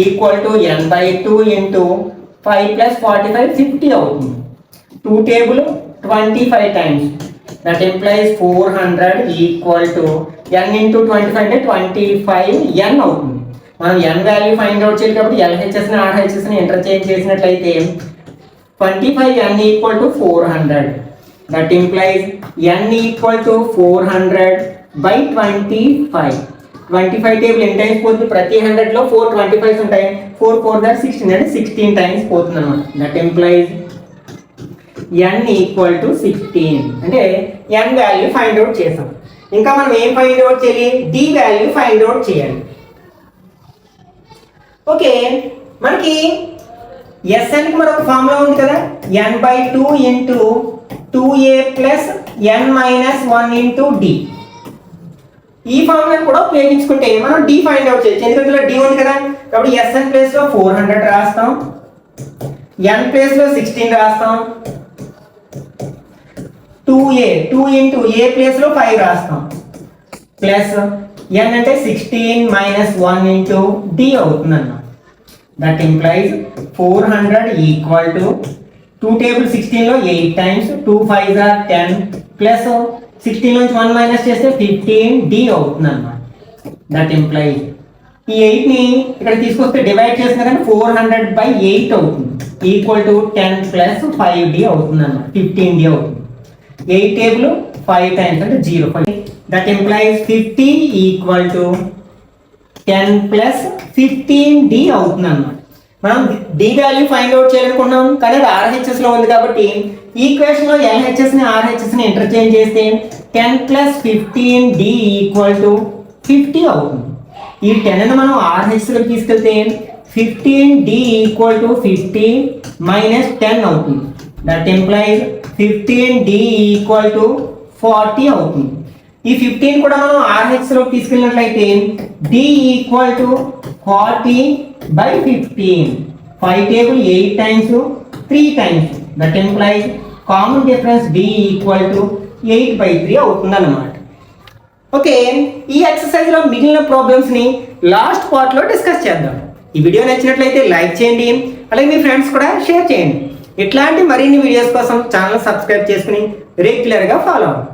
equal to n/2 into 5 plus 45 50 అవుతుంది. 2 table 25 times, that implies 400 equal to n into 25 అంటే 25n అవుతుంది. మనం n వాల్యూ ఫైండ్ అవుట్ చేయాలి కాబట్టి LHS ని RHS ని ఇంటర్చేంజ్ చేసినట్లయితే 25n equal to 400. That implies n equal to 400/25. 25 table ఎన్ని టైమ్స్ పోతుంది? ప్రతి 100లో 4 25s ఉంటాయి. 4 4 that 16 అంటే 16 టైమ్స్ పోతుంది అనమాట. That employees n equal to 16. అంటే n వాల్యూ ఫైండ్ అవుట్ చేసాం. ఇంకా మనం ఏం ఫైండ్ అవుట్ చేయాలి? d వాల్యూ ఫైండ్ అవుట్ చేయాలి. ఓకే, మనకి Sn కి మరొక ఫార్ములా ఉంది కదా, n/2 into 2a plus n minus 1 into d. ఈ ఫార్ములా కూడా ఉపయోగించుకుంటే మనం d ఫైండ్ అవుట్ చేయొచ్చు. ఎందుకంటే d ఉంది కదా, కాబట్టి Sn ప్లేస్ లో 400 రాస్తాం, n ప్లేస్ లో 16 రాస్తాం, 2 ఇంటూ a ప్లేస్ లో 5 రాస్తాం, ప్లస్ n అంటే 16 మైనస్ 1 ఇంటూ d అవుతుంది అన్నమాట. That implies 400 equal to 2 table 16 లో 8 టైమ్స్, 2 5s are 10 ప్లస్ 16 నుంచి 1 మైనస్ చేస్తే 15 d అవుతుంది అన్నమాట. దట్ ఇంప్లైజ్ ఈ 8 ని ఇక్కడ తీసుకొస్తే డివైడ్ చేసిన కానీ 400/8 అవుతుంది, ఈక్వల్ టు 10 ప్లస్ 5d అవుతుంది అన్నమాట. 15d అవుతుంది. 8 టేబుల్ 5 టైమ్స్ అంటే 0 5. That implies 50 equal to 10 plus 15d అవుతుంది అన్నమాట. మనం d వాల్యూ ఫైండ్ అవుట్ చేయాలనుకున్నాం, కానీ అది RHS లో ఉంది కాబట్టి ఈక్వేషన్ లో LHS ని RHS ని ఇంటర్చేంజ్ చేస్తే 10 ప్లస్ 15d ఈక్వల్ టు 50 అవుతుంది. ఈ 10 ని మనం RHS లోకి తీసుకెళ్తే 15d ఈక్వల్ టు 50 మైనస్ 10 అవుతుంది. That implies 15d equal to 40 అవుతుంది. ఈ 15 కూడా మనం RHS లోకి తీసుకెళ్ళినట్లయితే d equal to 40/15. 5 table 8 times 3 times. That implies common difference d equal to 8/3 అవుతుంది అన్నమాట. ఓకే, ఈ ఎక్సర్సైజ్ లో మిగిలిన ప్రాబ్లమ్స్ ని లాస్ట్ పార్ట్ లో డిస్కస్ చేద్దాం. ఈ వీడియో నచ్చినట్లయితే లైక్ చేయండి, అలాగే మీ ఫ్రెండ్స్ కూడా షేర్ చేయండి. ఇట్లాంటి మరిన్ని వీడియోస్ కోసం ఛానల్ సబ్స్క్రైబ్ చేసుకుని రెగ్యులర్ గా ఫాలో అవ్వండి.